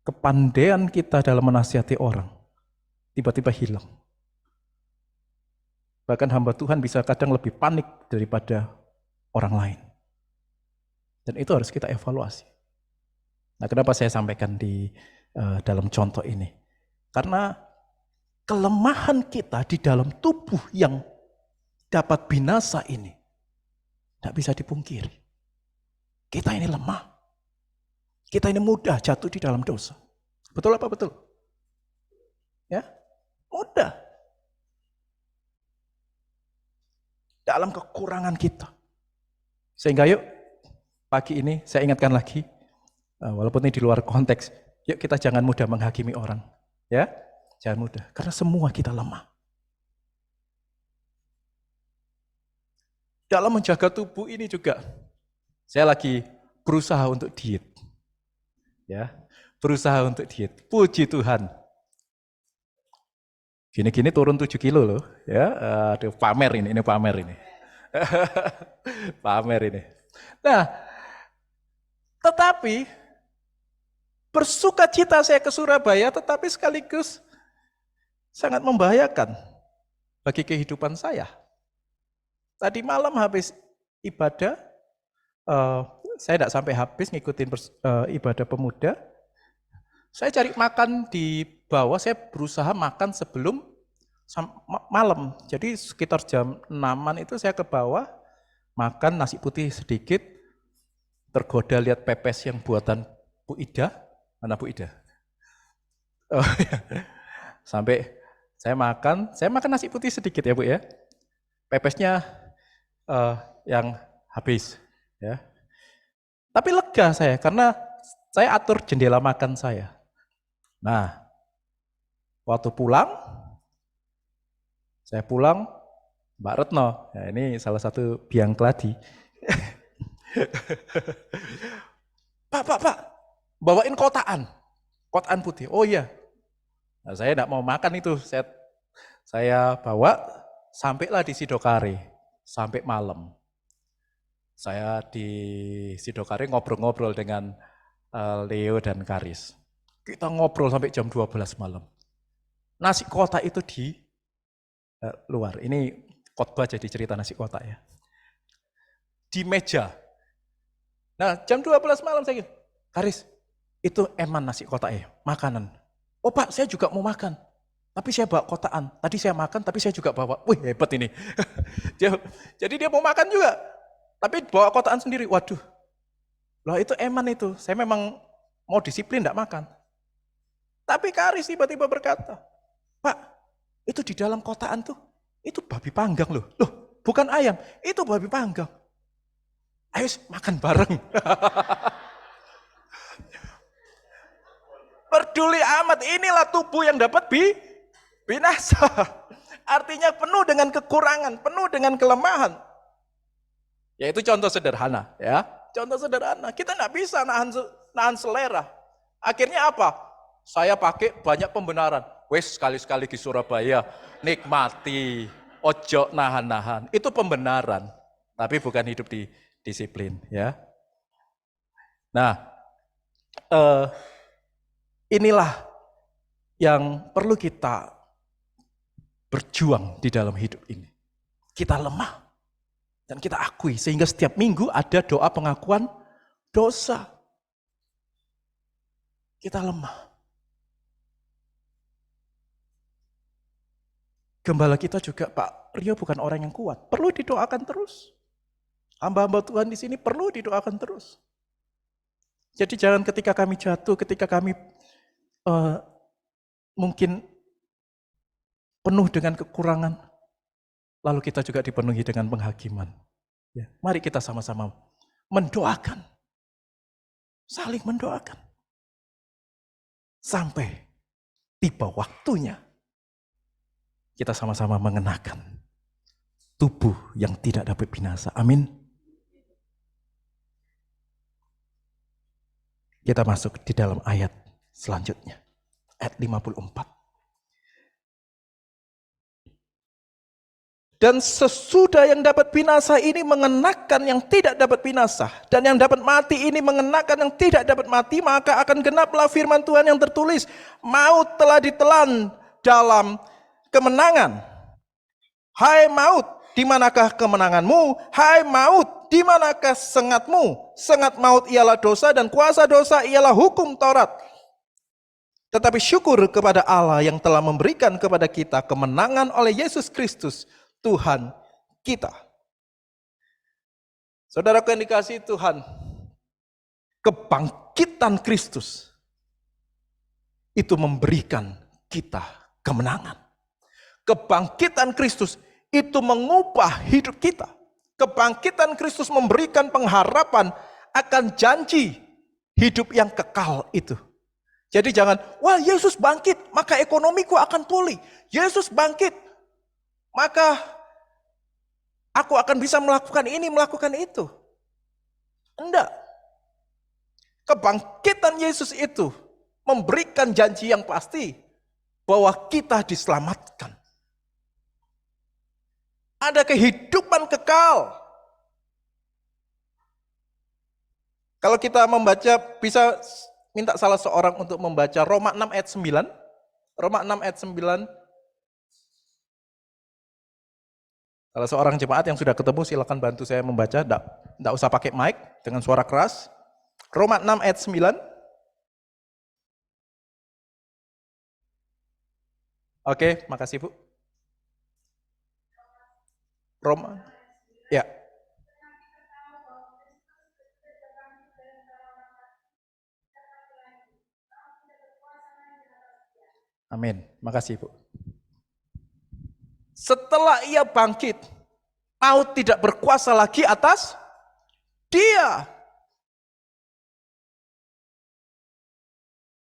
kepandaian kita dalam menasihati orang tiba-tiba hilang. Bahkan hamba Tuhan bisa kadang lebih panik daripada orang lain. Dan itu harus kita evaluasi. Nah, kenapa saya sampaikan di dalam contoh ini? Karena kelemahan kita di dalam tubuh yang dapat binasa ini tidak bisa dipungkiri. Kita ini lemah. Kita ini mudah jatuh di dalam dosa. Betul apa betul? Ya, mudah. Dalam kekurangan kita. Sehingga yuk, pagi ini saya ingatkan lagi, walaupun ini di luar konteks, yuk kita jangan mudah menghakimi orang. Ya, jangan mudah, karena semua kita lemah. Dalam menjaga tubuh ini juga, saya lagi berusaha untuk diet. Ya, berusaha untuk diet. Puji Tuhan. Gini-gini turun 7 kilo loh, ya. Aduh, pamer ini pamer ini. Pamer ini. Nah, tetapi bersuka cita saya ke Surabaya, tetapi sekaligus sangat membahayakan bagi kehidupan saya. Tadi malam habis ibadah, saya tidak sampai habis ngikutin ibadah pemuda. Saya cari makan di bawah, saya berusaha makan sebelum malam. Jadi sekitar jam 6-an itu saya ke bawah, makan nasi putih sedikit, tergoda lihat pepes yang buatan Bu Ida. Mana Bu Ida? Oh, ya. Sampai saya makan nasi putih sedikit ya Bu ya. Pepesnya yang habis. Ya. Tapi lega saya, karena saya atur jendela makan saya. Nah, waktu pulang, saya pulang, Mbak Retno, ya ini salah satu biang keladi. Pak, bawain kotaan putih. Oh iya, nah, saya tidak mau makan itu, saya bawa, sampailah di Sidokare, sampai malam. Saya di Sidokare ngobrol-ngobrol dengan Leo dan Karis. Kita ngobrol sampai jam 12 malam. Nasi kotak itu di luar. Ini khotbah jadi cerita nasi kotak ya. Di meja. Nah, jam 12 malam saya gitu, Karis, itu eman nasi kotak ya, makanan. Oh Pak, saya juga mau makan. Tapi saya bawa kotaan. Tadi saya makan, tapi saya juga bawa. Wih, hebat ini. Jadi dia mau makan juga. Tapi bawa kotaan sendiri. Waduh. Loh itu eman itu. Saya memang mau disiplin tidak makan. Tapi Karis tiba-tiba berkata, Pak, itu di dalam kotaan tuh, itu babi panggang loh. Loh, bukan ayam, itu babi panggang. Ayo makan bareng. Peduli amat, inilah tubuh yang dapat binasa. Artinya penuh dengan kekurangan, penuh dengan kelemahan. Ya itu contoh sederhana ya. Contoh sederhana, kita nggak bisa nahan selera. Akhirnya apa? Saya pakai banyak pembenaran. Wes sekali-sekali di Surabaya, nikmati, ojo nahan-nahan. Itu pembenaran, tapi bukan hidup di disiplin ya. Nah, inilah yang perlu kita berjuang di dalam hidup ini. Kita lemah dan kita akui, sehingga setiap minggu ada doa pengakuan dosa. Kita lemah. Gembala kita juga, Pak Rio bukan orang yang kuat, perlu didoakan terus. Hamba-hamba Tuhan di sini perlu didoakan terus. Jadi jangan ketika kami jatuh, ketika kami mungkin penuh dengan kekurangan, lalu kita juga dipenuhi dengan penghakiman. Ya, mari kita sama-sama mendoakan, saling mendoakan, sampai tiba waktunya kita sama-sama mengenakan tubuh yang tidak dapat binasa. Amin. Kita masuk di dalam ayat selanjutnya, ayat 54. Dan sesudah yang dapat binasa ini mengenakan yang tidak dapat binasa, dan yang dapat mati ini mengenakan yang tidak dapat mati, maka akan genaplah firman Tuhan yang tertulis, maut telah ditelan dalam kemenangan. Hai maut, di manakah kemenanganmu? Hai maut, di manakah sengatmu? Sengat maut ialah dosa, dan kuasa dosa ialah hukum Taurat. Tetapi syukur kepada Allah yang telah memberikan kepada kita kemenangan oleh Yesus Kristus, Tuhan kita. Saudaraku yang dikasihi Tuhan, kebangkitan Kristus itu memberikan kita kemenangan. Kebangkitan Kristus itu mengubah hidup kita. Kebangkitan Kristus memberikan pengharapan akan janji hidup yang kekal itu. Jadi jangan, wah Yesus bangkit, maka ekonomiku akan pulih. Yesus bangkit, maka aku akan bisa melakukan ini, melakukan itu. Enggak. Kebangkitan Yesus itu memberikan janji yang pasti bahwa kita diselamatkan. Ada kehidupan kekal. Kalau kita membaca, bisa minta salah seorang untuk membaca Roma 6 ayat 9. Roma 6 ayat 9. Salah seorang jemaat yang sudah ketemu silakan bantu saya membaca, enggak usah pakai mic, dengan suara keras. Roma 6 ayat 9. Oke, makasih Bu. Roma, ya. Amin, makasih Bu. Setelah ia bangkit, maut tidak berkuasa lagi atas dia.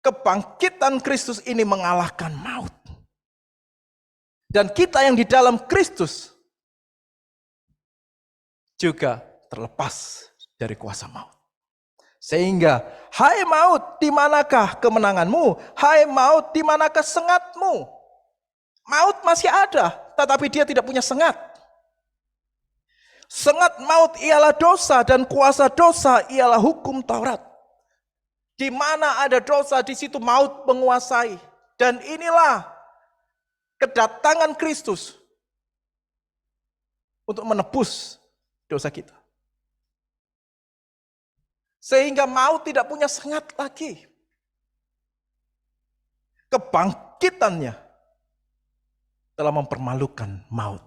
Kebangkitan Kristus ini mengalahkan maut. Dan kita yang di dalam Kristus juga terlepas dari kuasa maut. Sehingga, hai maut, di manakah kemenanganmu? Hai maut, di manakah sengatmu? Maut masih ada, tetapi dia tidak punya sengat. Sengat maut ialah dosa, dan kuasa dosa ialah hukum Taurat. Di mana ada dosa, di situ maut menguasai. Dan inilah kedatangan Kristus untuk menebus dosa kita. Sehingga maut tidak punya sengat lagi. Kebangkitannya telah mempermalukan maut.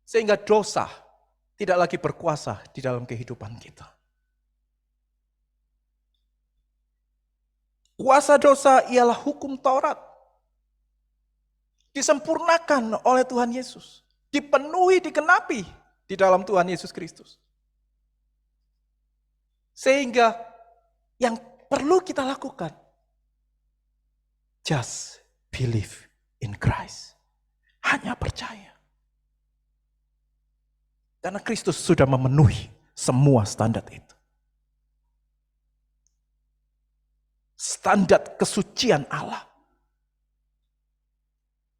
Sehingga dosa tidak lagi berkuasa di dalam kehidupan kita. Kuasa dosa ialah hukum Taurat. Disempurnakan oleh Tuhan Yesus. Dipenuhi, digenapi di dalam Tuhan Yesus Kristus. Sehingga yang perlu kita lakukan, just believe in Christ. Hanya percaya. Karena Kristus sudah memenuhi semua standar itu. Standar kesucian Allah.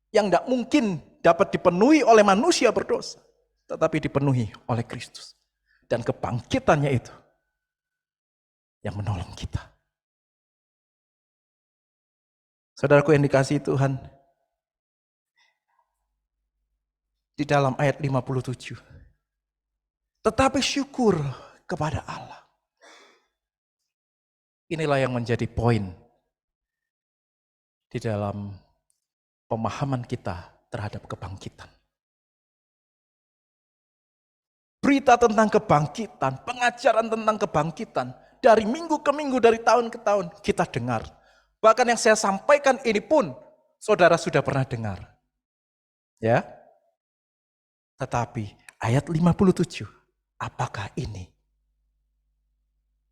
Yang tidak mungkin dapat dipenuhi oleh manusia berdosa. Tetapi dipenuhi oleh Kristus. Dan kebangkitannya itu yang menolong kita. Saudaraku yang dikasihi Tuhan, di dalam ayat 57, tetapi syukur kepada Allah. Inilah yang menjadi poin di dalam pemahaman kita terhadap kebangkitan. Berita tentang kebangkitan, pengajaran tentang kebangkitan, dari minggu ke minggu, dari tahun ke tahun, kita dengar. Bahkan yang saya sampaikan ini pun saudara sudah pernah dengar. Ya. Tetapi ayat 57, apakah ini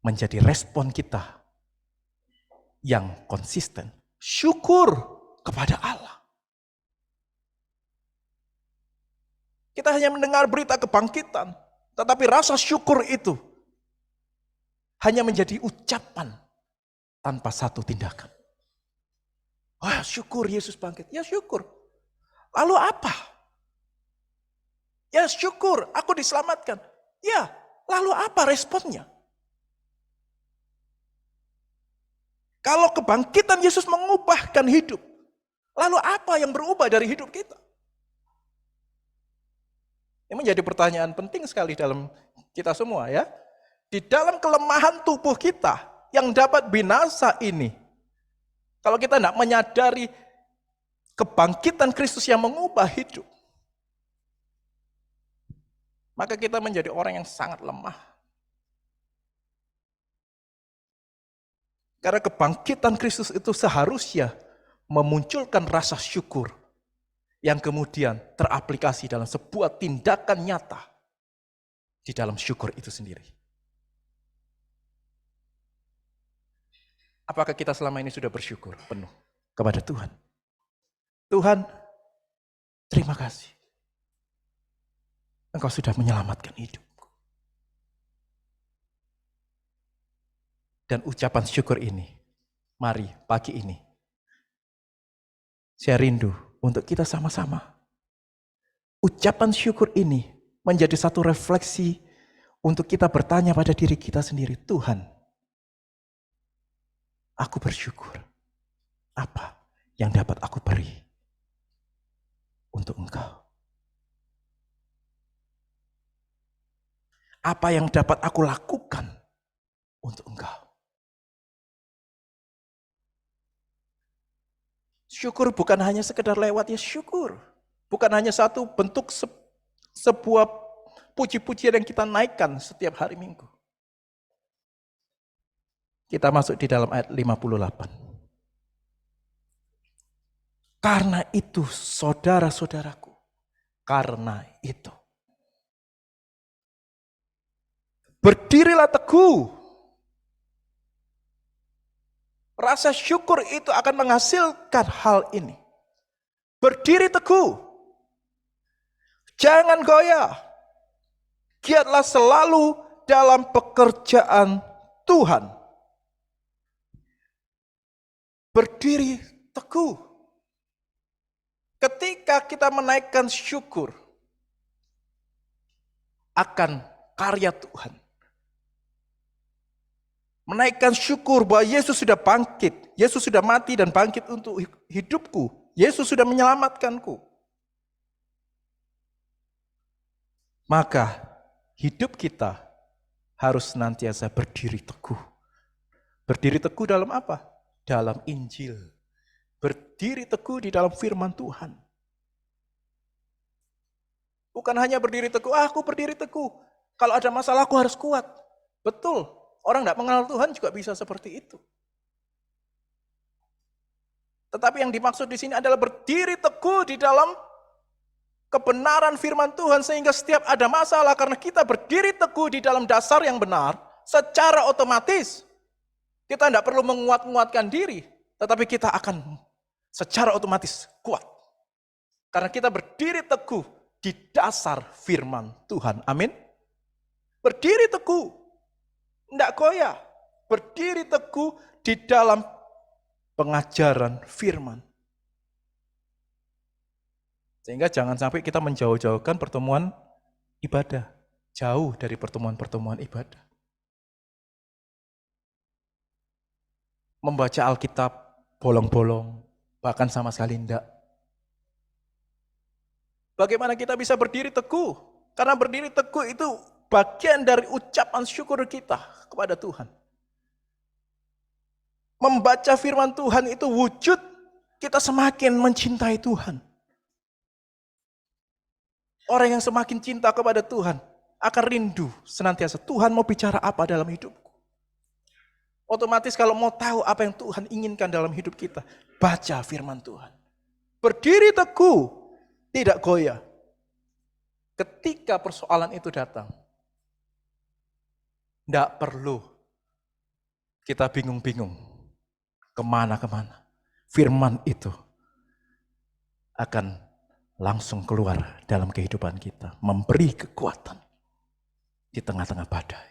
menjadi respon kita yang konsisten? Syukur kepada Allah. Kita hanya mendengar berita kebangkitan, tetapi rasa syukur itu hanya menjadi ucapan tanpa satu tindakan. Wah, syukur Yesus bangkit. Ya syukur. Lalu apa? Ya syukur, aku diselamatkan. Ya, lalu apa responnya? Kalau kebangkitan Yesus mengubahkan hidup, lalu apa yang berubah dari hidup kita? Ini menjadi pertanyaan penting sekali dalam kita semua ya. Di dalam kelemahan tubuh kita yang dapat binasa ini, kalau kita tidak menyadari kebangkitan Kristus yang mengubah hidup, maka kita menjadi orang yang sangat lemah. Karena kebangkitan Kristus itu seharusnya memunculkan rasa syukur yang kemudian teraplikasi dalam sebuah tindakan nyata di dalam syukur itu sendiri. Apakah kita selama ini sudah bersyukur penuh kepada Tuhan? Tuhan, terima kasih. Engkau sudah menyelamatkan hidupku. Dan ucapan syukur ini, mari pagi ini, saya rindu untuk kita sama-sama. Ucapan syukur ini menjadi satu refleksi untuk kita bertanya pada diri kita sendiri, Tuhan, aku bersyukur. Apa yang dapat aku beri untuk Engkau? Apa yang dapat aku lakukan untuk Engkau? Syukur bukan hanya sekedar lewat, ya syukur. Bukan hanya satu bentuk sebuah puji-pujian yang kita naikkan setiap hari Minggu. Kita masuk di dalam ayat 58. Karena itu saudara-saudaraku, karena itu. Berdirilah teguh. Rasa syukur itu akan menghasilkan hal ini. Berdiri teguh. Jangan goyah. Giatlah selalu dalam pekerjaan Tuhan. Berdiri teguh. Ketika kita menaikkan syukur akan karya Tuhan. Menaikkan syukur bahwa Yesus sudah bangkit. Yesus sudah mati dan bangkit untuk hidupku. Yesus sudah menyelamatkanku. Maka hidup kita harus senantiasa berdiri teguh. Berdiri teguh dalam apa? Dalam Injil. Berdiri teguh di dalam firman Tuhan. Bukan hanya berdiri teguh, aku berdiri teguh. Kalau ada masalah aku harus kuat. Betul. Orang tidak mengenal Tuhan juga bisa seperti itu. Tetapi yang dimaksud di sini adalah berdiri teguh di dalam kebenaran firman Tuhan sehingga setiap ada masalah karena kita berdiri teguh di dalam dasar yang benar, secara otomatis kita tidak perlu menguat-nguatkan diri, tetapi kita akan secara otomatis kuat. Karena kita berdiri teguh di dasar firman Tuhan. Amin. Berdiri teguh. Tidak goyah, berdiri teguh di dalam pengajaran firman. Sehingga jangan sampai kita menjauh-jauhkan pertemuan ibadah. Jauh dari pertemuan-pertemuan ibadah. Membaca Alkitab bolong-bolong, bahkan sama sekali tidak. Bagaimana kita bisa berdiri teguh? Karena berdiri teguh itu bagian dari ucapan syukur kita kepada Tuhan. Membaca firman Tuhan itu wujud kita semakin mencintai Tuhan. Orang yang semakin cinta kepada Tuhan akan rindu senantiasa Tuhan mau bicara apa dalam hidupku. Otomatis kalau mau tahu apa yang Tuhan inginkan dalam hidup kita, baca firman Tuhan. Berdiri teguh, tidak goyah. Ketika persoalan itu datang, tidak perlu kita bingung-bingung kemana-kemana. Firman itu akan langsung keluar dalam kehidupan kita, memberi kekuatan di tengah-tengah badai.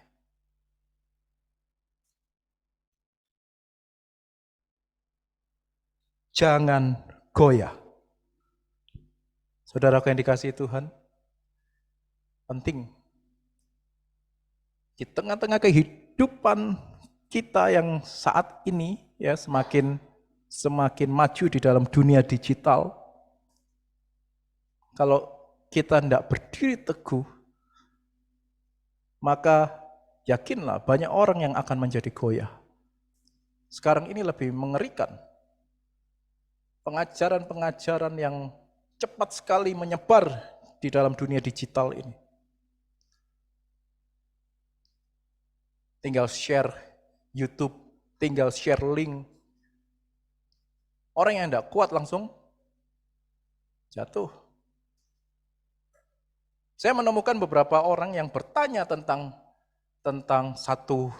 Jangan goyah. Saudaraku yang dikasihi Tuhan, penting di tengah-tengah kehidupan kita yang saat ini ya semakin maju di dalam dunia digital. Kalau kita tidak berdiri teguh, maka yakinlah banyak orang yang akan menjadi goyah. Sekarang ini lebih mengerikan. Pengajaran-pengajaran yang cepat sekali menyebar di dalam dunia digital ini. Tinggal share YouTube, tinggal share link. Orang yang tidak kuat langsung jatuh. Saya menemukan beberapa orang yang bertanya tentang satu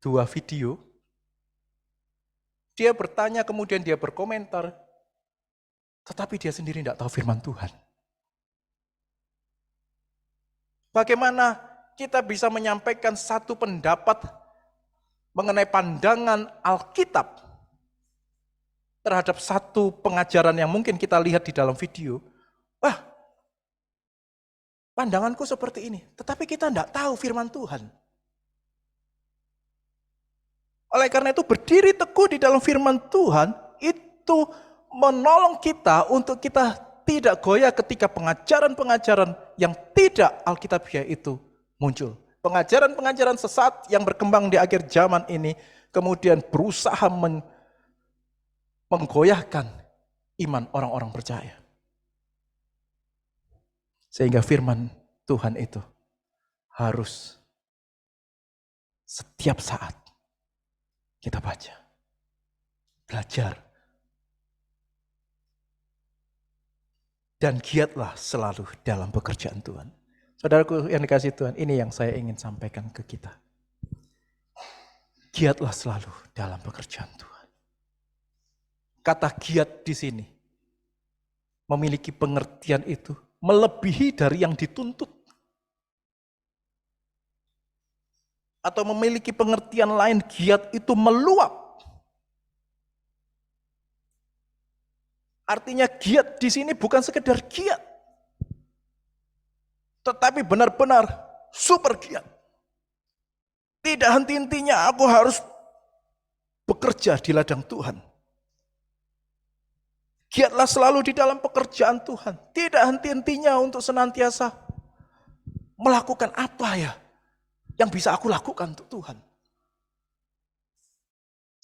dua video. Dia bertanya kemudian dia berkomentar, tetapi dia sendiri tidak tahu firman Tuhan. Bagaimana kita bisa menyampaikan satu pendapat mengenai pandangan Alkitab terhadap satu pengajaran yang mungkin kita lihat di dalam video. Wah, pandanganku seperti ini, tetapi kita tidak tahu firman Tuhan. Oleh karena itu berdiri teguh di dalam firman Tuhan itu menolong kita untuk kita tidak goyah ketika pengajaran-pengajaran yang tidak Alkitabiah itu muncul. Pengajaran-pengajaran sesat yang berkembang di akhir zaman ini kemudian berusaha menggoyahkan iman orang-orang percaya. Sehingga firman Tuhan itu harus setiap saat kita baca, belajar, dan giatlah selalu dalam pekerjaan Tuhan. Saudaraku yang dikasihi Tuhan, ini yang saya ingin sampaikan ke kita. Giatlah selalu dalam pekerjaan Tuhan. Kata giat di sini memiliki pengertian itu melebihi dari yang dituntut. Atau memiliki pengertian lain, giat itu meluap. Artinya giat di sini bukan sekedar giat, tetapi benar-benar super giat. Tidak henti-hentinya aku harus bekerja di ladang Tuhan. Giatlah selalu di dalam pekerjaan Tuhan. Tidak henti-hentinya untuk senantiasa melakukan apa ya yang bisa aku lakukan untuk Tuhan.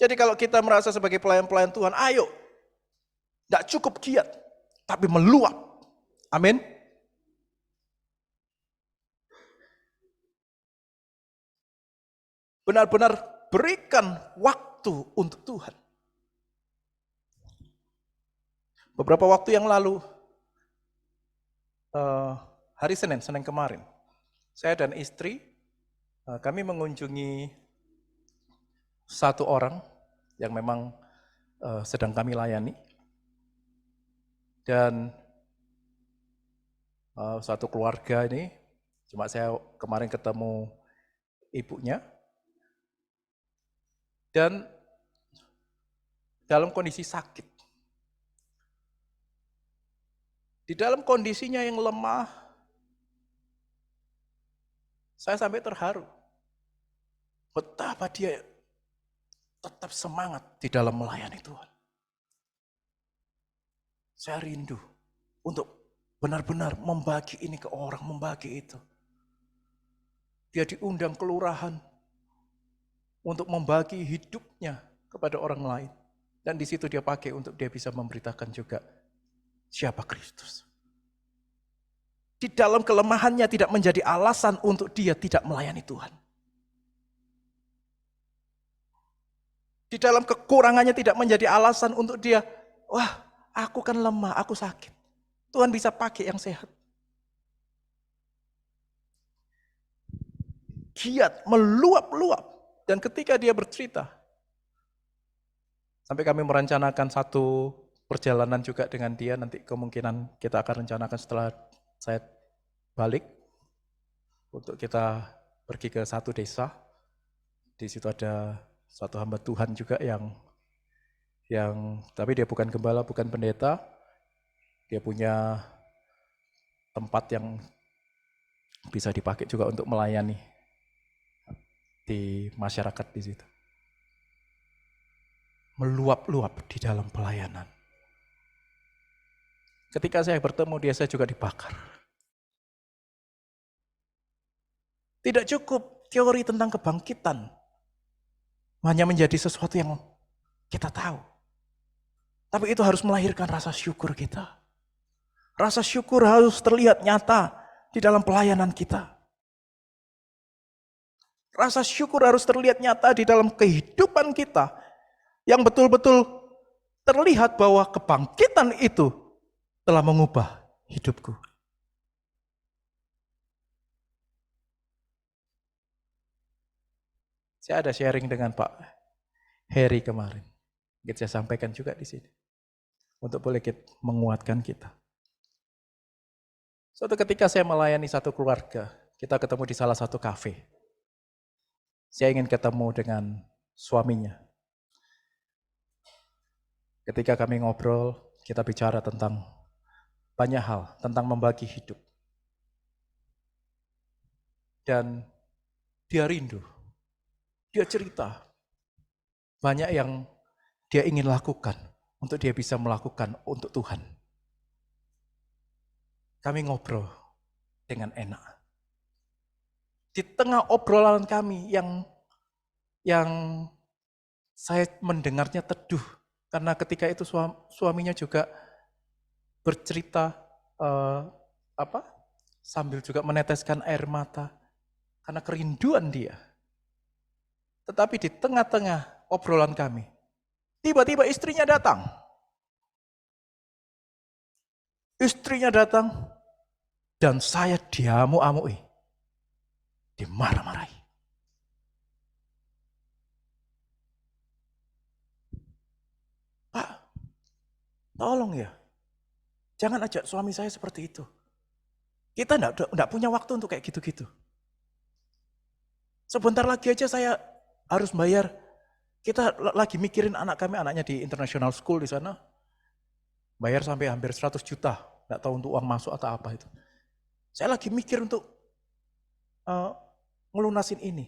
Jadi kalau kita merasa sebagai pelayan-pelayan Tuhan, ayo. Tidak cukup giat, tapi meluap. Amin. Benar-benar berikan waktu untuk Tuhan. Beberapa waktu yang lalu, hari Senin kemarin, saya dan istri, kami mengunjungi satu orang yang memang sedang kami layani. Dan satu keluarga ini, cuma saya kemarin ketemu ibunya, dan dalam kondisi sakit. Di dalam kondisinya yang lemah, saya sampai terharu. Betapa dia tetap semangat di dalam melayani Tuhan. Saya rindu untuk benar-benar membagi ini ke orang, membagi itu. Dia diundang kelurahan untuk membagi hidupnya kepada orang lain. Dan di situ dia pakai untuk dia bisa memberitakan juga siapa Kristus. Di dalam kelemahannya tidak menjadi alasan untuk dia tidak melayani Tuhan. Di dalam kekurangannya tidak menjadi alasan untuk dia, wah Aku kan lemah, aku sakit. Tuhan bisa pakai yang sehat. Giat, meluap-luap. Dan ketika dia bercerita, sampai kami merencanakan satu perjalanan juga dengan dia, nanti kemungkinan kita akan rencanakan setelah saya balik, untuk kita pergi ke satu desa. Di situ ada suatu hamba Tuhan juga yang tapi dia bukan gembala, bukan pendeta. Dia punya tempat yang bisa dipakai juga untuk melayani di masyarakat di situ. Meluap-luap di dalam pelayanan. Ketika saya bertemu dia, saya juga dibakar. Tidak cukup teori tentang kebangkitan hanya menjadi sesuatu yang kita tahu. Tapi itu harus melahirkan rasa syukur kita. Rasa syukur harus terlihat nyata di dalam pelayanan kita. Rasa syukur harus terlihat nyata di dalam kehidupan kita. Yang betul-betul terlihat bahwa kebangkitan itu telah mengubah hidupku. Saya ada sharing dengan Pak Heri kemarin. Saya sampaikan juga di sini. Untuk boleh menguatkan kita. Suatu ketika saya melayani satu keluarga, kita ketemu di salah satu kafe. Saya ingin ketemu dengan suaminya. Ketika kami ngobrol, kita bicara tentang banyak hal, tentang membagi hidup. Dan dia rindu, dia cerita, banyak yang dia ingin lakukan, untuk dia bisa melakukan untuk Tuhan. Kami ngobrol dengan enak. Di tengah obrolan kami yang saya mendengarnya teduh, karena ketika itu suaminya juga bercerita sambil juga meneteskan air mata karena kerinduan dia. Tetapi di tengah-tengah obrolan kami, tiba-tiba istrinya datang. Istrinya datang dan saya diamu-amui, dimarah-marahi. Pak, tolong ya, jangan ajak suami saya seperti itu. Kita enggak punya waktu untuk kayak gitu-gitu. Sebentar lagi aja saya harus bayar. Kita lagi mikirin anak kami, anaknya di international school di sana. Bayar sampai hampir 100 juta. Enggak tahu untuk uang masuk atau apa itu. Saya lagi mikir untuk ngelunasin ini.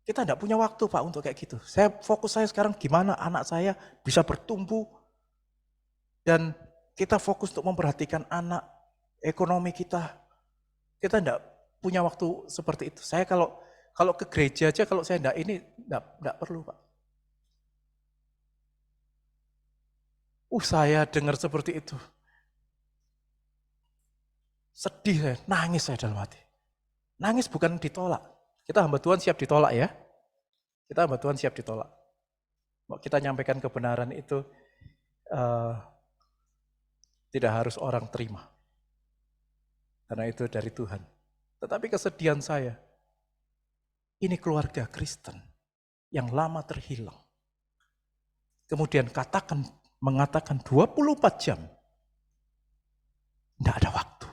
Kita enggak punya waktu Pak untuk kayak gitu. Fokus saya sekarang gimana anak saya bisa bertumbuh. Dan kita fokus untuk memperhatikan anak, ekonomi kita. Kita enggak punya waktu seperti itu. Saya kalau ke gereja aja, kalau saya enggak perlu Pak. Saya dengar seperti itu. Sedih saya, nangis saya dalam hati. Nangis bukan ditolak. Kita hamba Tuhan siap ditolak ya. Kita hamba Tuhan siap ditolak. Kita nyampaikan kebenaran itu tidak harus orang terima. Karena itu dari Tuhan. Tetapi kesedihan saya, ini keluarga Kristen yang lama terhilang. Kemudian mengatakan 24 jam, tidak ada waktu.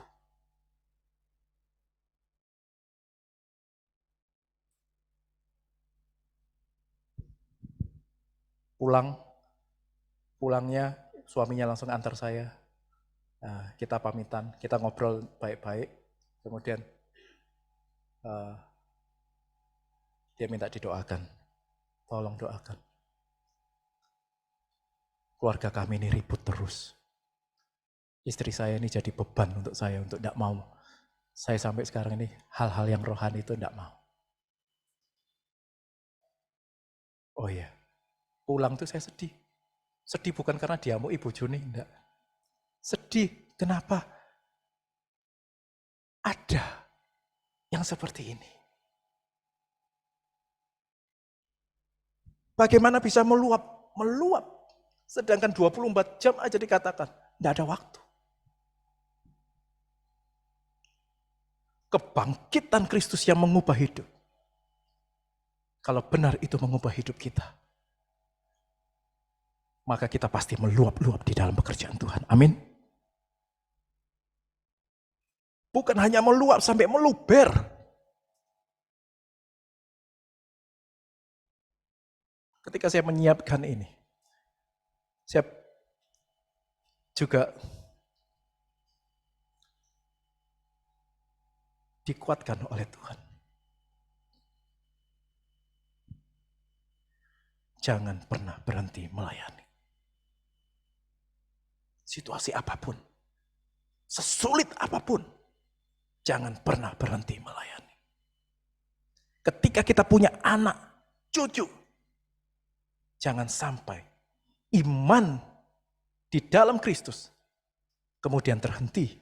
Pulangnya suaminya langsung antar saya. Nah, kita pamitan, kita ngobrol baik-baik. Kemudian dia minta didoakan. Tolong doakan. Keluarga kami ini ribut terus. Istri saya ini jadi beban untuk saya, untuk tidak mau. Saya sampai sekarang ini hal-hal yang rohani itu tidak mau. Oh iya, pulang tuh saya sedih. Sedih bukan karena diamu Ibu Juni, enggak. Sedih, kenapa? Ada yang seperti ini. Bagaimana bisa meluap Sedangkan 24 jam aja dikatakan, tidak ada waktu. Kebangkitan Kristus yang mengubah hidup. Kalau benar itu mengubah hidup kita, maka kita pasti meluap-luap di dalam pekerjaan Tuhan. Amin. Bukan hanya meluap sampai meluber. Ketika saya menyiapkan ini, saya juga dikuatkan oleh Tuhan. Jangan pernah berhenti melayani. Situasi apapun, sesulit apapun, jangan pernah berhenti melayani. Ketika kita punya anak, cucu, jangan sampai iman di dalam Kristus kemudian terhenti,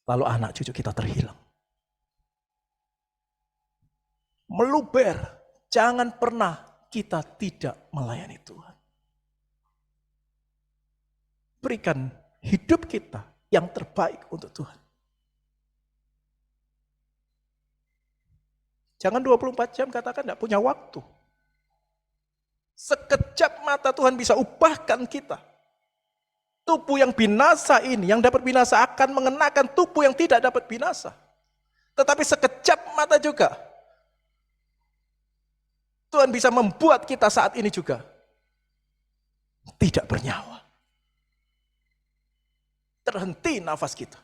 lalu anak cucu kita terhilang. Meluber, jangan pernah kita tidak melayani Tuhan. Berikan hidup kita yang terbaik untuk Tuhan. Jangan 24 jam katakan tidak punya waktu. Sekejap mata Tuhan bisa ubahkan kita. Tubuh yang binasa ini, yang dapat binasa akan mengenakan tubuh yang tidak dapat binasa. Tetapi sekejap mata juga, Tuhan bisa membuat kita saat ini juga tidak bernyawa. Terhenti nafas kita.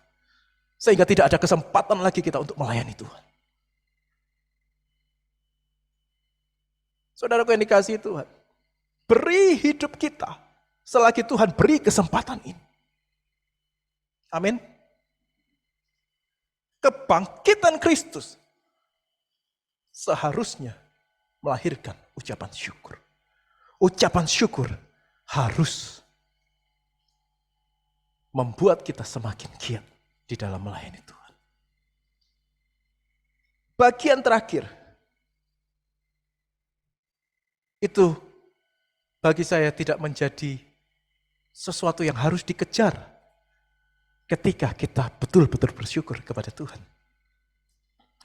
Sehingga tidak ada kesempatan lagi kita untuk melayani Tuhan. Saudaraku yang dikasihi Tuhan, beri hidup kita selagi Tuhan beri kesempatan ini. Amin. Kebangkitan Kristus seharusnya melahirkan ucapan syukur. Ucapan syukur harus membuat kita semakin giat di dalam melayani Tuhan. Bagian terakhir, itu bagi saya tidak menjadi sesuatu yang harus dikejar ketika kita betul-betul bersyukur kepada Tuhan.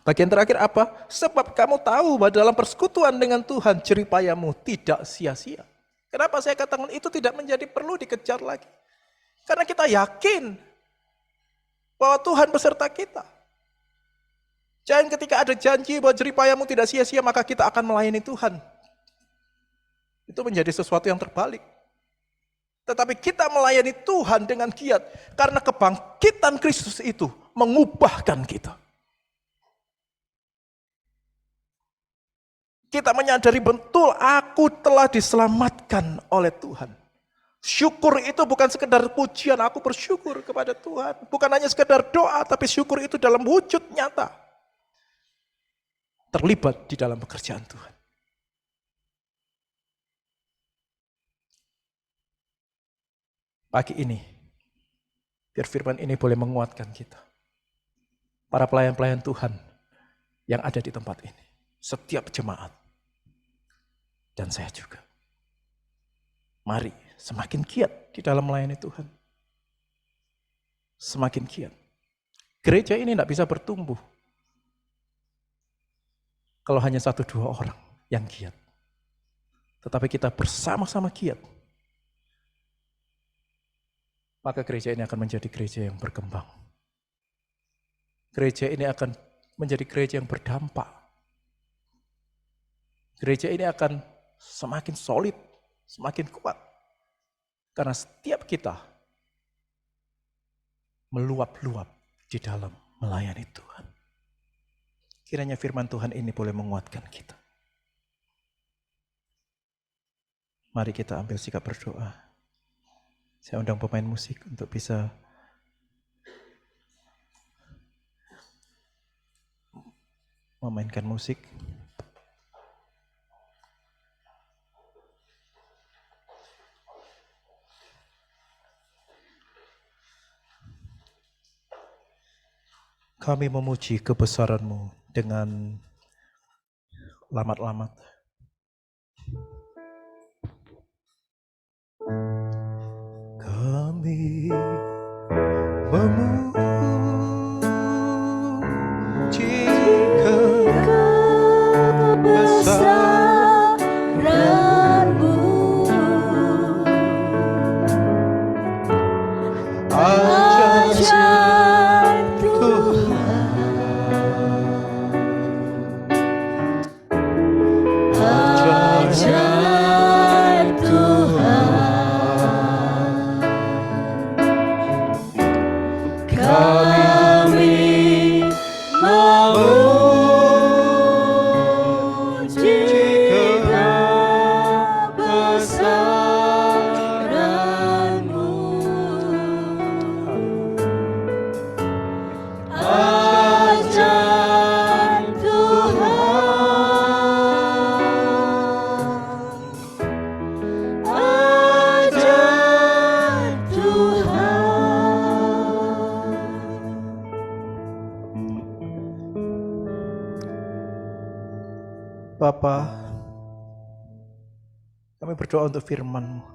Bagian terakhir apa? Sebab kamu tahu bahwa dalam persekutuan dengan Tuhan jeripayamu tidak sia-sia. Kenapa saya katakan itu tidak menjadi perlu dikejar lagi? Karena kita yakin bahwa Tuhan beserta kita. Jangan ketika ada janji bahwa jeripayamu tidak sia-sia maka kita akan melayani Tuhan. Itu menjadi sesuatu yang terbalik. Tetapi kita melayani Tuhan dengan giat karena kebangkitan Kristus itu mengubahkan kita. Kita menyadari betul aku telah diselamatkan oleh Tuhan. Syukur itu bukan sekedar pujian, aku bersyukur kepada Tuhan. Bukan hanya sekedar doa, tapi syukur itu dalam wujud nyata. Terlibat di dalam pekerjaan Tuhan. Pagi ini, biar firman ini boleh menguatkan kita. Para pelayan-pelayan Tuhan yang ada di tempat ini. Setiap jemaat. Dan saya juga. Mari semakin giat di dalam melayani Tuhan. Semakin giat. Gereja ini tidak bisa bertumbuh kalau hanya 1-2 orang yang giat. Tetapi kita bersama-sama giat. Maka gereja ini akan menjadi gereja yang berkembang. Gereja ini akan menjadi gereja yang berdampak. Gereja ini akan semakin solid, semakin kuat. Karena setiap kita meluap-luap di dalam melayani Tuhan. Kiranya firman Tuhan ini boleh menguatkan kita. Mari kita ambil sikap berdoa. Saya undang pemain musik untuk bisa memainkan musik. Kami memuji kebesaran-Mu dengan lamat-lamat. kami memuji kebesaran-Mu. Ajaib Tuhan, ajaib Tuhan, kami memuji kebesaran-Mu. Ajaib Tuhan, ajaib Tuhan. Bapa, kami berdoa untuk firman-Mu.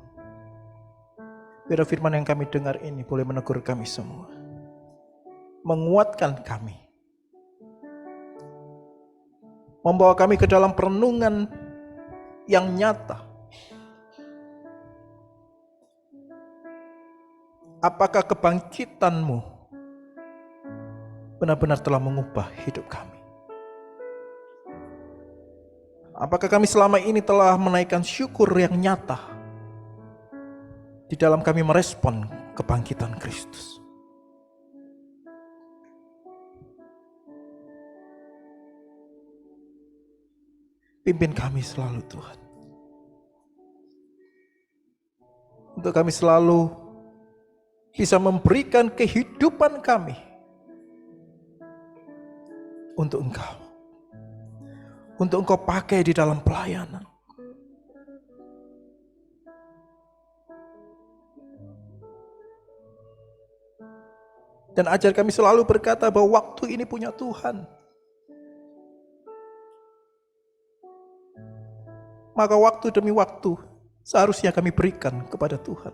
Biar firman yang kami dengar ini boleh menegur kami semua, menguatkan kami, membawa kami ke dalam perenungan yang nyata. Apakah kebangkitan-Mu benar-benar telah mengubah hidup kami? Apakah kami selama ini telah menaikkan syukur yang nyata di dalam kami merespon kebangkitan Kristus? Pimpin kami selalu, Tuhan. Untuk kami selalu bisa memberikan kehidupan kami untuk Engkau. Untuk Engkau pakai di dalam pelayanan. Dan ajar kami selalu berkata bahwa waktu ini punya Tuhan. Maka waktu demi waktu seharusnya kami berikan kepada Tuhan.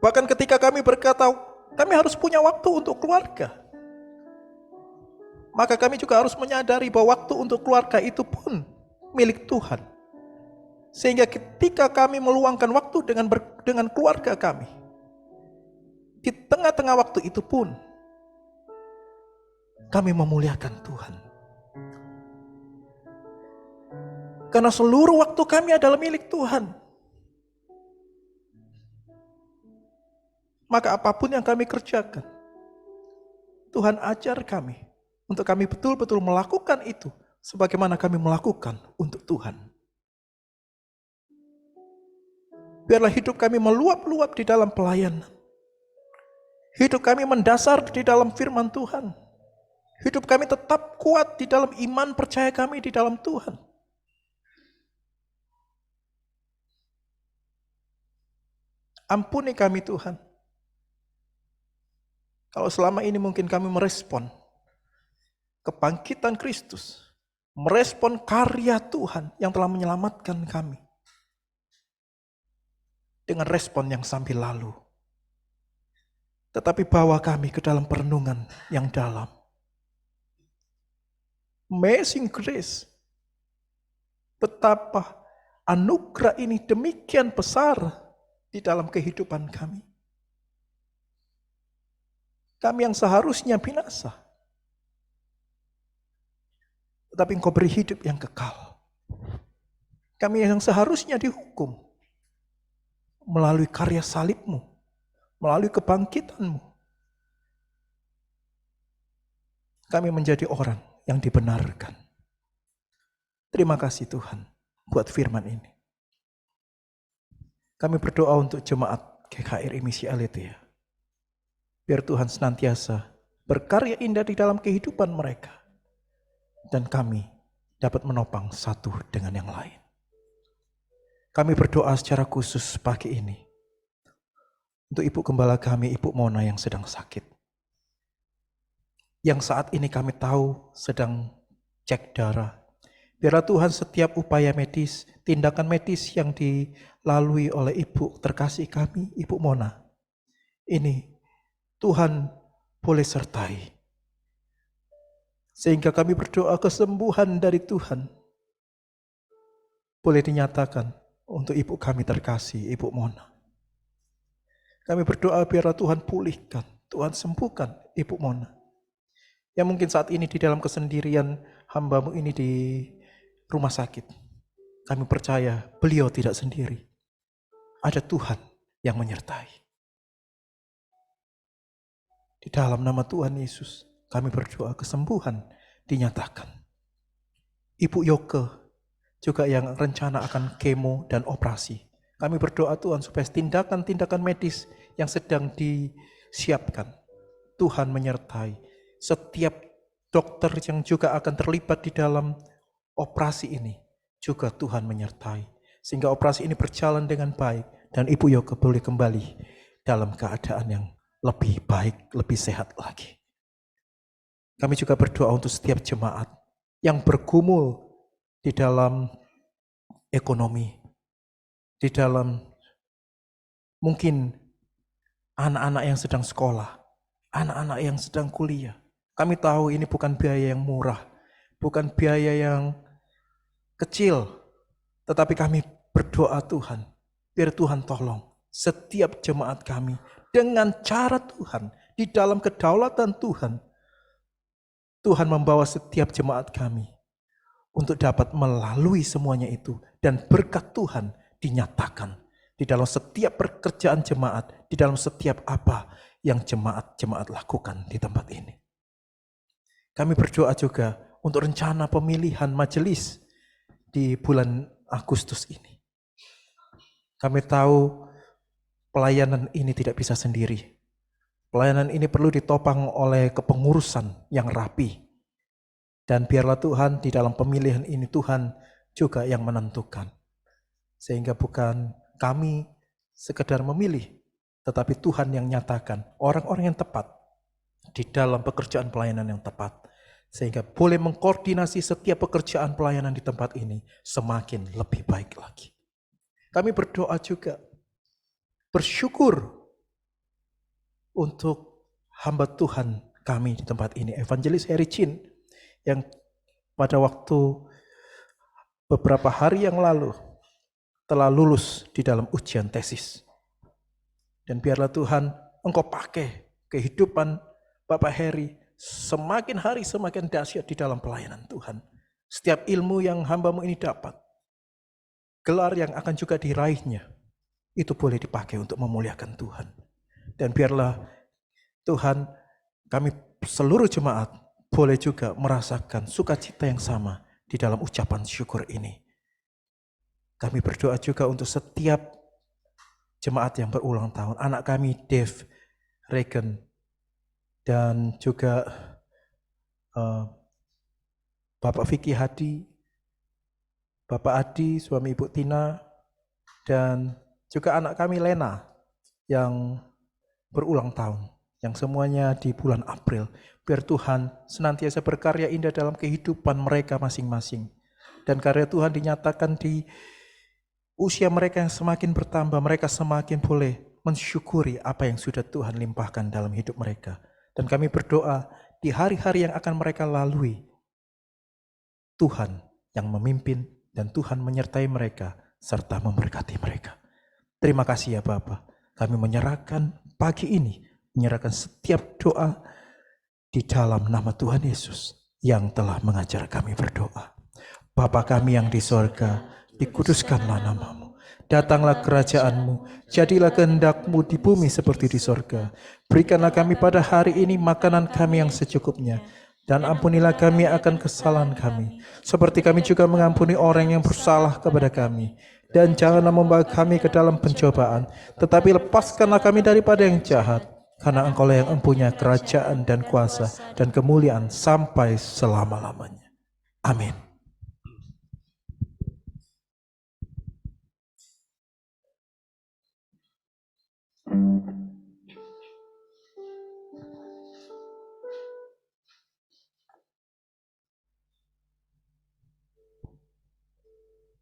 Bahkan ketika kami berkata, kami harus punya waktu untuk keluarga. Maka kami juga harus menyadari bahwa waktu untuk keluarga itu pun milik Tuhan. Sehingga ketika kami meluangkan waktu dengan keluarga kami, di tengah-tengah waktu itu pun kami memuliakan Tuhan. Karena seluruh waktu kami adalah milik Tuhan. Maka apapun yang kami kerjakan, Tuhan ajar kami untuk kami betul-betul melakukan itu sebagaimana kami melakukan untuk Tuhan. Biarlah hidup kami meluap-luap di dalam pelayanan. Hidup kami mendasar di dalam firman Tuhan. Hidup kami tetap kuat di dalam iman percaya kami di dalam Tuhan. Ampuni kami Tuhan. Kalau selama ini mungkin kami merespon kebangkitan Kristus, merespon karya Tuhan yang telah menyelamatkan kami dengan respon yang sambil lalu. Tetapi bawa kami ke dalam perenungan yang dalam. Amazing grace. Betapa anugerah ini demikian besar di dalam kehidupan kami. Kami yang seharusnya binasa, tetapi Engkau beri hidup yang kekal. Kami yang seharusnya dihukum, melalui karya salib-Mu, melalui kebangkitan-Mu, kami menjadi orang yang dibenarkan. Terima kasih Tuhan buat firman ini. Kami berdoa untuk jemaat GKRI Misi Aletheia. Biar Tuhan senantiasa berkarya indah di dalam kehidupan mereka. Dan kami dapat menopang satu dengan yang lain. Kami berdoa secara khusus pagi ini. Untuk Ibu Gembala kami, Ibu Mona yang sedang sakit. Yang saat ini kami tahu sedang cek darah. Biarlah Tuhan setiap upaya medis, tindakan medis yang dilalui oleh Ibu terkasih kami, Ibu Mona, ini Tuhan boleh sertai. Sehingga kami berdoa kesembuhan dari Tuhan boleh dinyatakan untuk Ibu kami terkasih, Ibu Mona. Kami berdoa biarlah Tuhan pulihkan, Tuhan sembuhkan Ibu Mona. Yang mungkin saat ini di dalam kesendirian hamba-Mu ini di rumah sakit. Kami percaya beliau tidak sendiri. Ada Tuhan yang menyertai. Di dalam nama Tuhan Yesus, kami berdoa kesembuhan dinyatakan. Ibu Yoke juga yang rencana akan kemo dan operasi. Kami berdoa Tuhan supaya tindakan-tindakan medis yang sedang disiapkan, Tuhan menyertai. Setiap dokter yang juga akan terlibat di dalam operasi ini, juga Tuhan menyertai. Sehingga operasi ini berjalan dengan baik dan Ibu Yoke boleh kembali dalam keadaan yang lebih baik, lebih sehat lagi. Kami juga berdoa untuk setiap jemaat yang bergumul di dalam ekonomi, di dalam mungkin anak-anak yang sedang sekolah, anak-anak yang sedang kuliah. Kami tahu ini bukan biaya yang murah, bukan biaya yang kecil, tetapi kami berdoa Tuhan, biar Tuhan tolong setiap jemaat kami dengan cara Tuhan, di dalam kedaulatan Tuhan. Tuhan membawa setiap jemaat kami untuk dapat melalui semuanya itu dan berkat Tuhan dinyatakan di dalam setiap pekerjaan jemaat, di dalam setiap apa yang jemaat-jemaat lakukan di tempat ini. Kami berdoa juga untuk rencana pemilihan majelis di bulan Agustus ini. Kami tahu pelayanan ini tidak bisa sendiri. Pelayanan ini perlu ditopang oleh kepengurusan yang rapi. Dan biarlah Tuhan di dalam pemilihan ini Tuhan juga yang menentukan. Sehingga bukan kami sekedar memilih, tetapi Tuhan yang nyatakan orang-orang yang tepat di dalam pekerjaan pelayanan yang tepat. Sehingga boleh mengkoordinasi setiap pekerjaan pelayanan di tempat ini semakin lebih baik lagi. Kami berdoa juga, bersyukur untuk hamba Tuhan kami di tempat ini, Evangelis Heri Chin, yang pada waktu beberapa hari yang lalu telah lulus di dalam ujian tesis. Dan biarlah Tuhan Engkau pakai kehidupan Bapak Heri semakin hari semakin dahsyat di dalam pelayanan Tuhan. Setiap ilmu yang hamba-Mu ini dapat, gelar yang akan juga diraihnya, itu boleh dipakai untuk memuliakan Tuhan. Dan biarlah Tuhan, kami seluruh jemaat boleh juga merasakan sukacita yang sama di dalam ucapan syukur ini. Kami berdoa juga untuk setiap jemaat yang berulang tahun. Anak kami Dave, Regan, dan juga Bapak Vicky Hadi, Bapak Adi, suami Ibu Tina, dan juga anak kami Lena yang berulang tahun, yang semuanya di bulan April. Biar Tuhan senantiasa berkarya indah dalam kehidupan mereka masing-masing. Dan karya Tuhan dinyatakan di usia mereka yang semakin bertambah, mereka semakin boleh mensyukuri apa yang sudah Tuhan limpahkan dalam hidup mereka. Dan kami berdoa di hari-hari yang akan mereka lalui, Tuhan yang memimpin dan Tuhan menyertai mereka serta memberkati mereka. Terima kasih ya Bapa. Kami menyerahkan pagi ini, menyerahkan setiap doa di dalam nama Tuhan Yesus yang telah mengajar kami berdoa. Bapa kami yang di sorga, dikuduskanlah nama-Mu. Datanglah kerajaan-Mu, jadilah kehendak-Mu di bumi seperti di sorga. Berikanlah kami pada hari ini makanan kami yang secukupnya. Dan ampunilah kami akan kesalahan kami, seperti kami juga mengampuni orang yang bersalah kepada kami. Dan janganlah membawa kami ke dalam pencobaan, tetapi lepaskanlah kami daripada yang jahat. Karena Engkau-lah yang mempunyai kerajaan dan kuasa dan kemuliaan sampai selama-lamanya. Amin.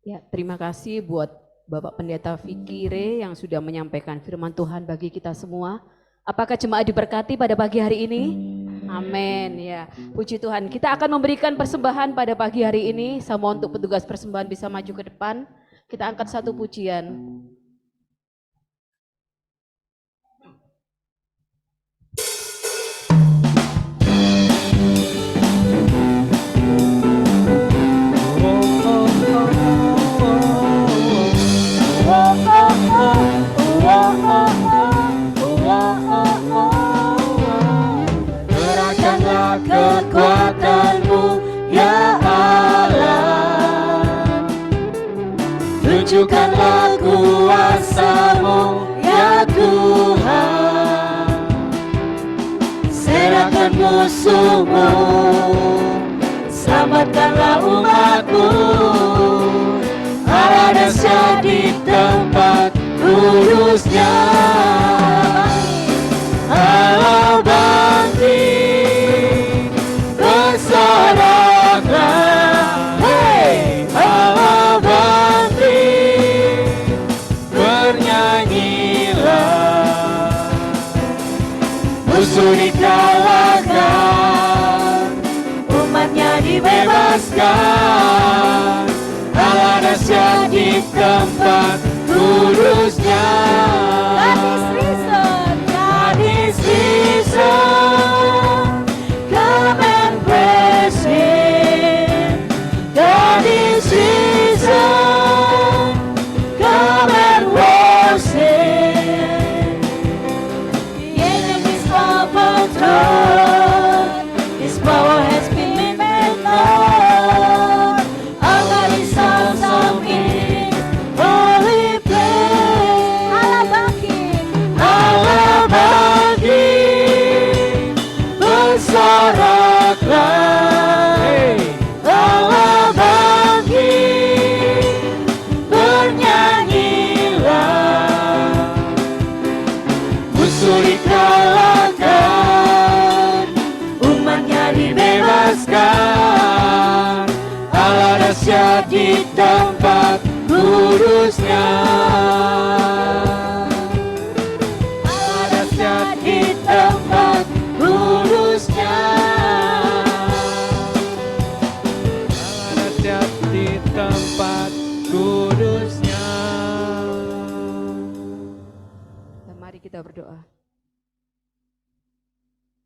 Ya, terima kasih buat Bapak Pendeta Fikire yang sudah menyampaikan firman Tuhan bagi kita semua. Apakah jemaat diberkati pada pagi hari ini? Amin ya. Puji Tuhan. Kita akan memberikan persembahan pada pagi hari ini. Saya mohon untuk petugas persembahan bisa maju ke depan. Kita angkat satu pujian. Gerakkanlah kekuatan-Mu ya Allah, tunjukkanlah kuasa-Mu ya Tuhan, serahkan musuh-Mu, selamatkanlah umat-Mu, Allah dahsyat di tempat kudusnya. Allah bangkit, bersoraklah, hei, Allah bangkit, bernyanyilah, musuh dikalahkan, umatnya dibebaskan, Allah dahsyat di tempat kudusnya. God is risen, come and praise Him. God is risen, come and worship. The enemy's overthrown, His power has been made known. Our God is awesome in His holy place. Allah bangkit, Allah bangkit, bersoraklah, Allah bangkit, bernyanyilah, musuh dikalahkan, umatnya dibebaskan, Allah dahsyat di tempat kudusnya. Allah dahsyat di tempat kudusnya. Allah dahsyat di tempat kudusnya. Dan mari kita berdoa.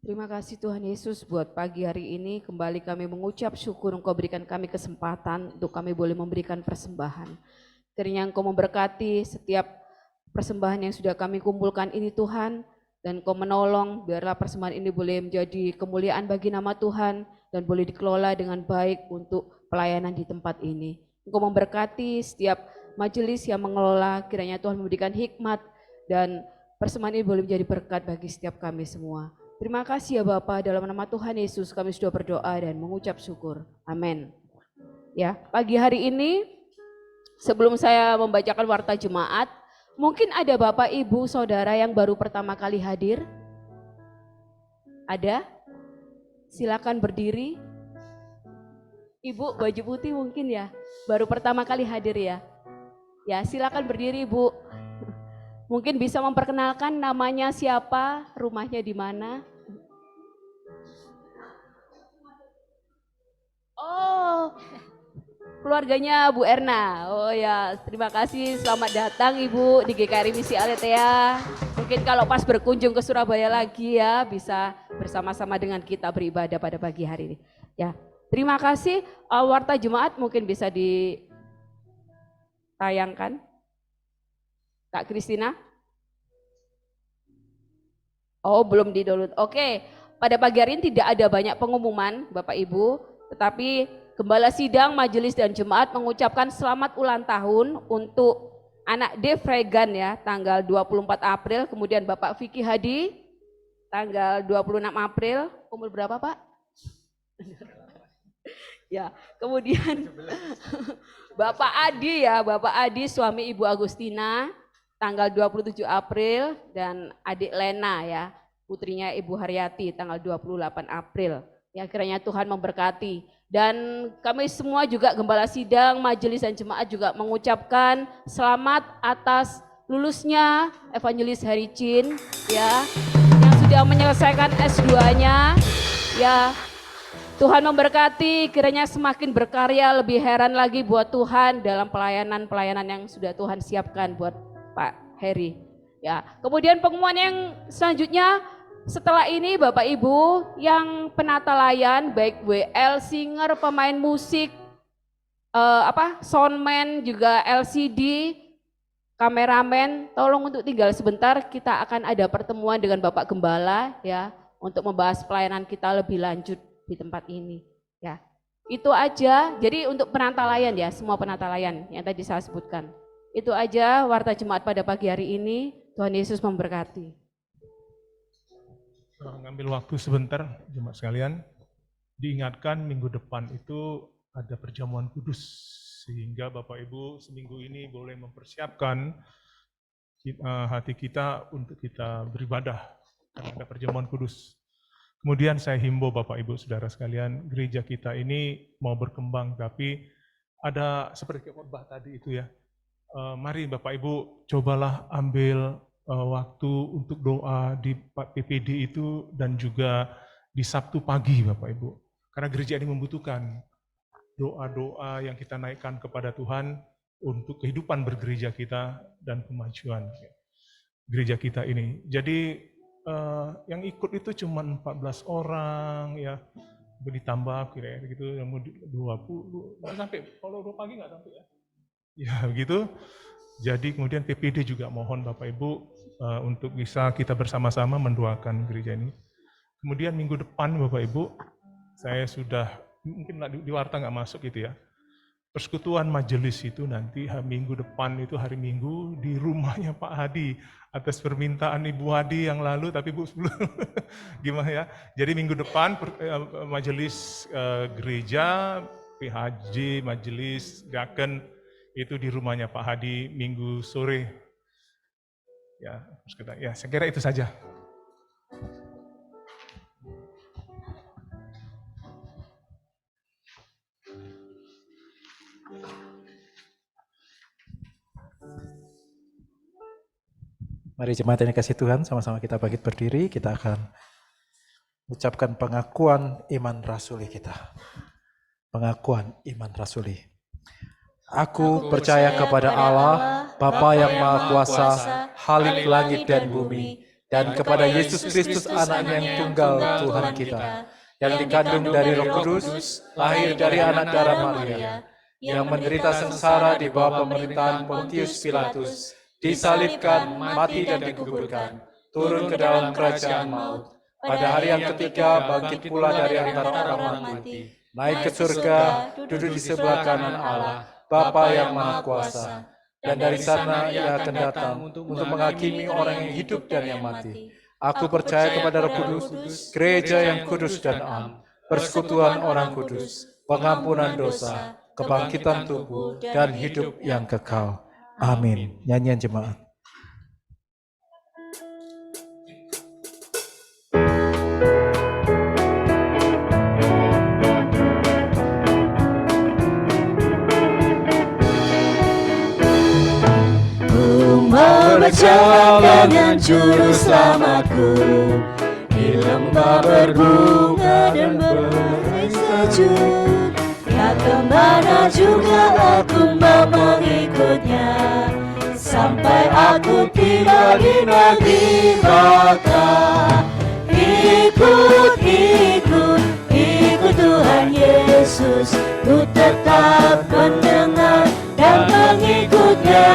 Terima kasih Tuhan Yesus buat pagi hari ini kembali kami mengucap syukur Engkau berikan kami kesempatan untuk kami boleh memberikan persembahan. Kiranya Engkau memberkati setiap persembahan yang sudah kami kumpulkan ini Tuhan, dan Engkau menolong biarlah persembahan ini boleh menjadi kemuliaan bagi nama Tuhan dan boleh dikelola dengan baik untuk pelayanan di tempat ini. Engkau memberkati setiap majelis yang mengelola, kiranya Tuhan memberikan hikmat dan persembahan ini boleh menjadi berkat bagi setiap kami semua. Terima kasih ya Bapa, dalam nama Tuhan Yesus kami sudah berdoa dan mengucap syukur. Amin. Ya, pagi hari ini sebelum saya membacakan warta jemaat, mungkin ada Bapak, Ibu, Saudara yang baru pertama kali hadir? Ada? Silakan berdiri. Ibu baju putih mungkin ya, baru pertama kali hadir ya. Ya, silakan berdiri Bu. Mungkin bisa memperkenalkan namanya siapa, rumahnya di mana. Oh, keluarganya Bu Erna. Oh ya, terima kasih. Selamat datang Ibu di GKRI Misi Aletheia. Mungkin kalau pas berkunjung ke Surabaya lagi ya, bisa bersama-sama dengan kita beribadah pada pagi hari ini. Ya, terima kasih. Warta Jemaat mungkin bisa ditayangkan. Kak Kristina? Oh, belum di-download. Oke, pada pagi hari ini tidak ada banyak pengumuman Bapak Ibu, tetapi Gembala Sidang, Majelis dan Jemaat mengucapkan selamat ulang tahun untuk anak Dave Regan ya, tanggal 24 April, kemudian Bapak Vicky Hadi, tanggal 26 April, umur berapa Pak? Ya, kemudian Bapak Adi ya, Bapak Adi suami Ibu Agustina, tanggal 27 April, dan adik Lena ya, putrinya Ibu Haryati, tanggal 28 April. Ya, kiranya Tuhan memberkati Dan kami semua juga gembala sidang, majelis dan jemaat juga mengucapkan selamat atas lulusnya Evangelis Harry Chin ya, yang sudah menyelesaikan S2-nya ya. Tuhan memberkati, kiranya semakin berkarya, lebih heran lagi buat Tuhan dalam pelayanan-pelayanan yang sudah Tuhan siapkan buat Pak Harry ya. Kemudian pengumuman yang selanjutnya, setelah ini Bapak Ibu yang penata layan, baik WL, singer, pemain musik, soundman, juga LCD, kameramen, tolong untuk tinggal sebentar, kita akan ada pertemuan dengan Bapak Gembala ya, untuk membahas pelayanan kita lebih lanjut di tempat ini ya. Itu aja, jadi untuk penata layan ya, semua penata layan yang tadi saya sebutkan. Itu aja warta jemaat pada pagi hari ini, Tuhan Yesus memberkati. Ngambil waktu sebentar, jemaat sekalian, diingatkan minggu depan itu ada perjamuan kudus, sehingga Bapak Ibu seminggu ini boleh mempersiapkan hati kita untuk kita beribadah, karena ada perjamuan kudus. Kemudian saya himbau Bapak Ibu Saudara sekalian, gereja kita ini mau berkembang, tapi ada seperti khotbah tadi itu ya, mari Bapak Ibu cobalah ambil waktu untuk doa di PPD itu dan juga di Sabtu pagi Bapak Ibu. Karena gereja ini membutuhkan doa-doa yang kita naikkan kepada Tuhan untuk kehidupan bergereja kita dan kemajuan gereja kita ini. Jadi yang ikut itu cuma 14 orang ya, ditambah kira-kira gitu, yang 20, nggak sampai, kalau 2 pagi nggak sampai ya. Ya begitu. Jadi kemudian PPD juga mohon Bapak Ibu untuk bisa kita bersama-sama mendoakan gereja ini. Kemudian minggu depan Bapak Ibu, saya sudah, mungkin di warta nggak masuk gitu ya, persekutuan majelis itu nanti minggu depan itu hari Minggu di rumahnya Pak Hadi, atas permintaan Ibu Hadi yang lalu, tapi Bu sebelum gimana ya. Jadi minggu depan majelis gereja, PHJ, majelis Daken, itu di rumahnya Pak Hadi Minggu sore. Ya, saya kira itu saja. Mari jemaat yang dikasihi Tuhan, sama-sama kita bangkit berdiri, kita akan ucapkan pengakuan iman rasuli kita. Pengakuan iman rasuli. Aku percaya kepada Allah, Bapa yang Maha Kuasa, Khalik langit dan bumi, dan kepada Yesus Kristus Anaknya yang tunggal Tuhan kita, yang dikandung dari Roh Kudus, lahir dari anak darah Maria, yang menderita sengsara di bawah pemerintahan Pontius Pilatus, disalibkan, mati dan dikuburkan, turun ke dalam kerajaan maut, pada hari yang ketiga bangkit pula dari antara orang mati, naik ke surga, duduk di sebelah kanan Allah, Bapa yang Maha Kuasa, dan dari sana Ia akan datang untuk menghakimi orang yang hidup dan yang mati. Aku percaya kepada Roh Kudus, gereja yang kudus dan am, persekutuan orang kudus, pengampunan dosa, kebangkitan tubuh, dan hidup yang kekal. Amin. Nyanyian jemaat. Berjalan dengan juru selamatku di lembah berbunga dan berberi sejuk. Ya kemana juga aku mau mengikutnya, sampai aku tiba di negeri Baka. Ikut, ikut, ikut Tuhan Yesus, ku tetap mendengar dan mengikutnya.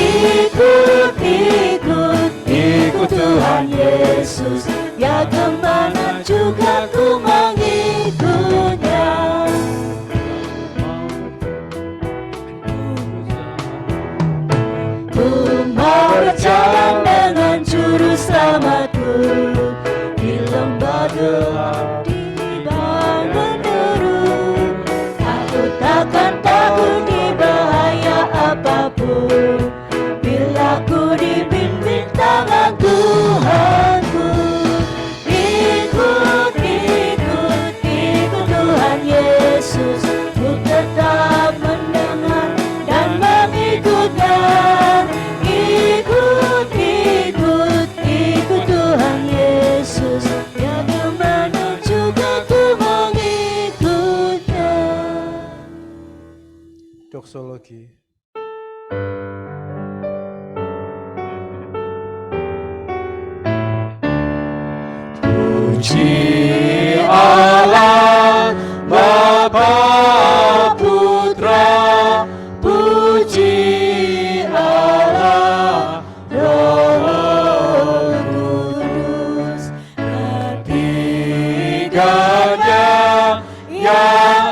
Ikut, ikut, ikut Tuhan Yesus, ya kemana juga ku mengikutnya. Ku mau berjalan dengan juru selamatku di lembah gelap, di bawah menderu. Aku takkan takut di bahaya apapun, aku dibimbing tangan Tuhanku. Ikut, ikut, ikut Tuhan Yesus. doksologi. Puji Allah Bapa Putra, puji Allah Roh Kudus, ketiganya yang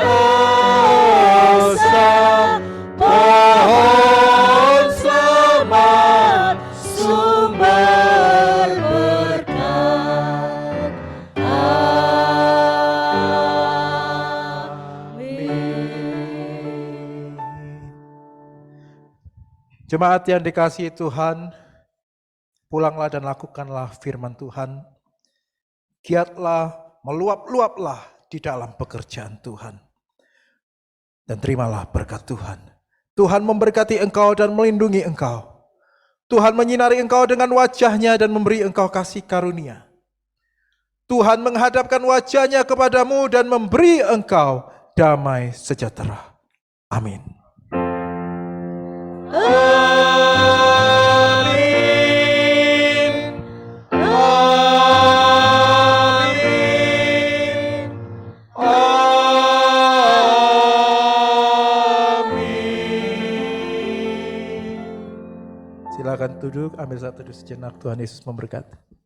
esa, pohon selamat, sumber berkat. Amin. Jemaat yang dikasihi Tuhan, pulanglah dan lakukanlah firman Tuhan. Giatlah, meluap-luaplah di dalam pekerjaan Tuhan. Dan terimalah berkat Tuhan. Tuhan memberkati engkau dan melindungi engkau. Tuhan menyinari engkau dengan wajahnya dan memberi engkau kasih karunia. Tuhan menghadapkan wajahnya kepadamu dan memberi engkau damai sejahtera. Amin. Amin. Amin. Amin. Silakan duduk, ambil saat teduh sejenak. Tuhan Yesus memberkati.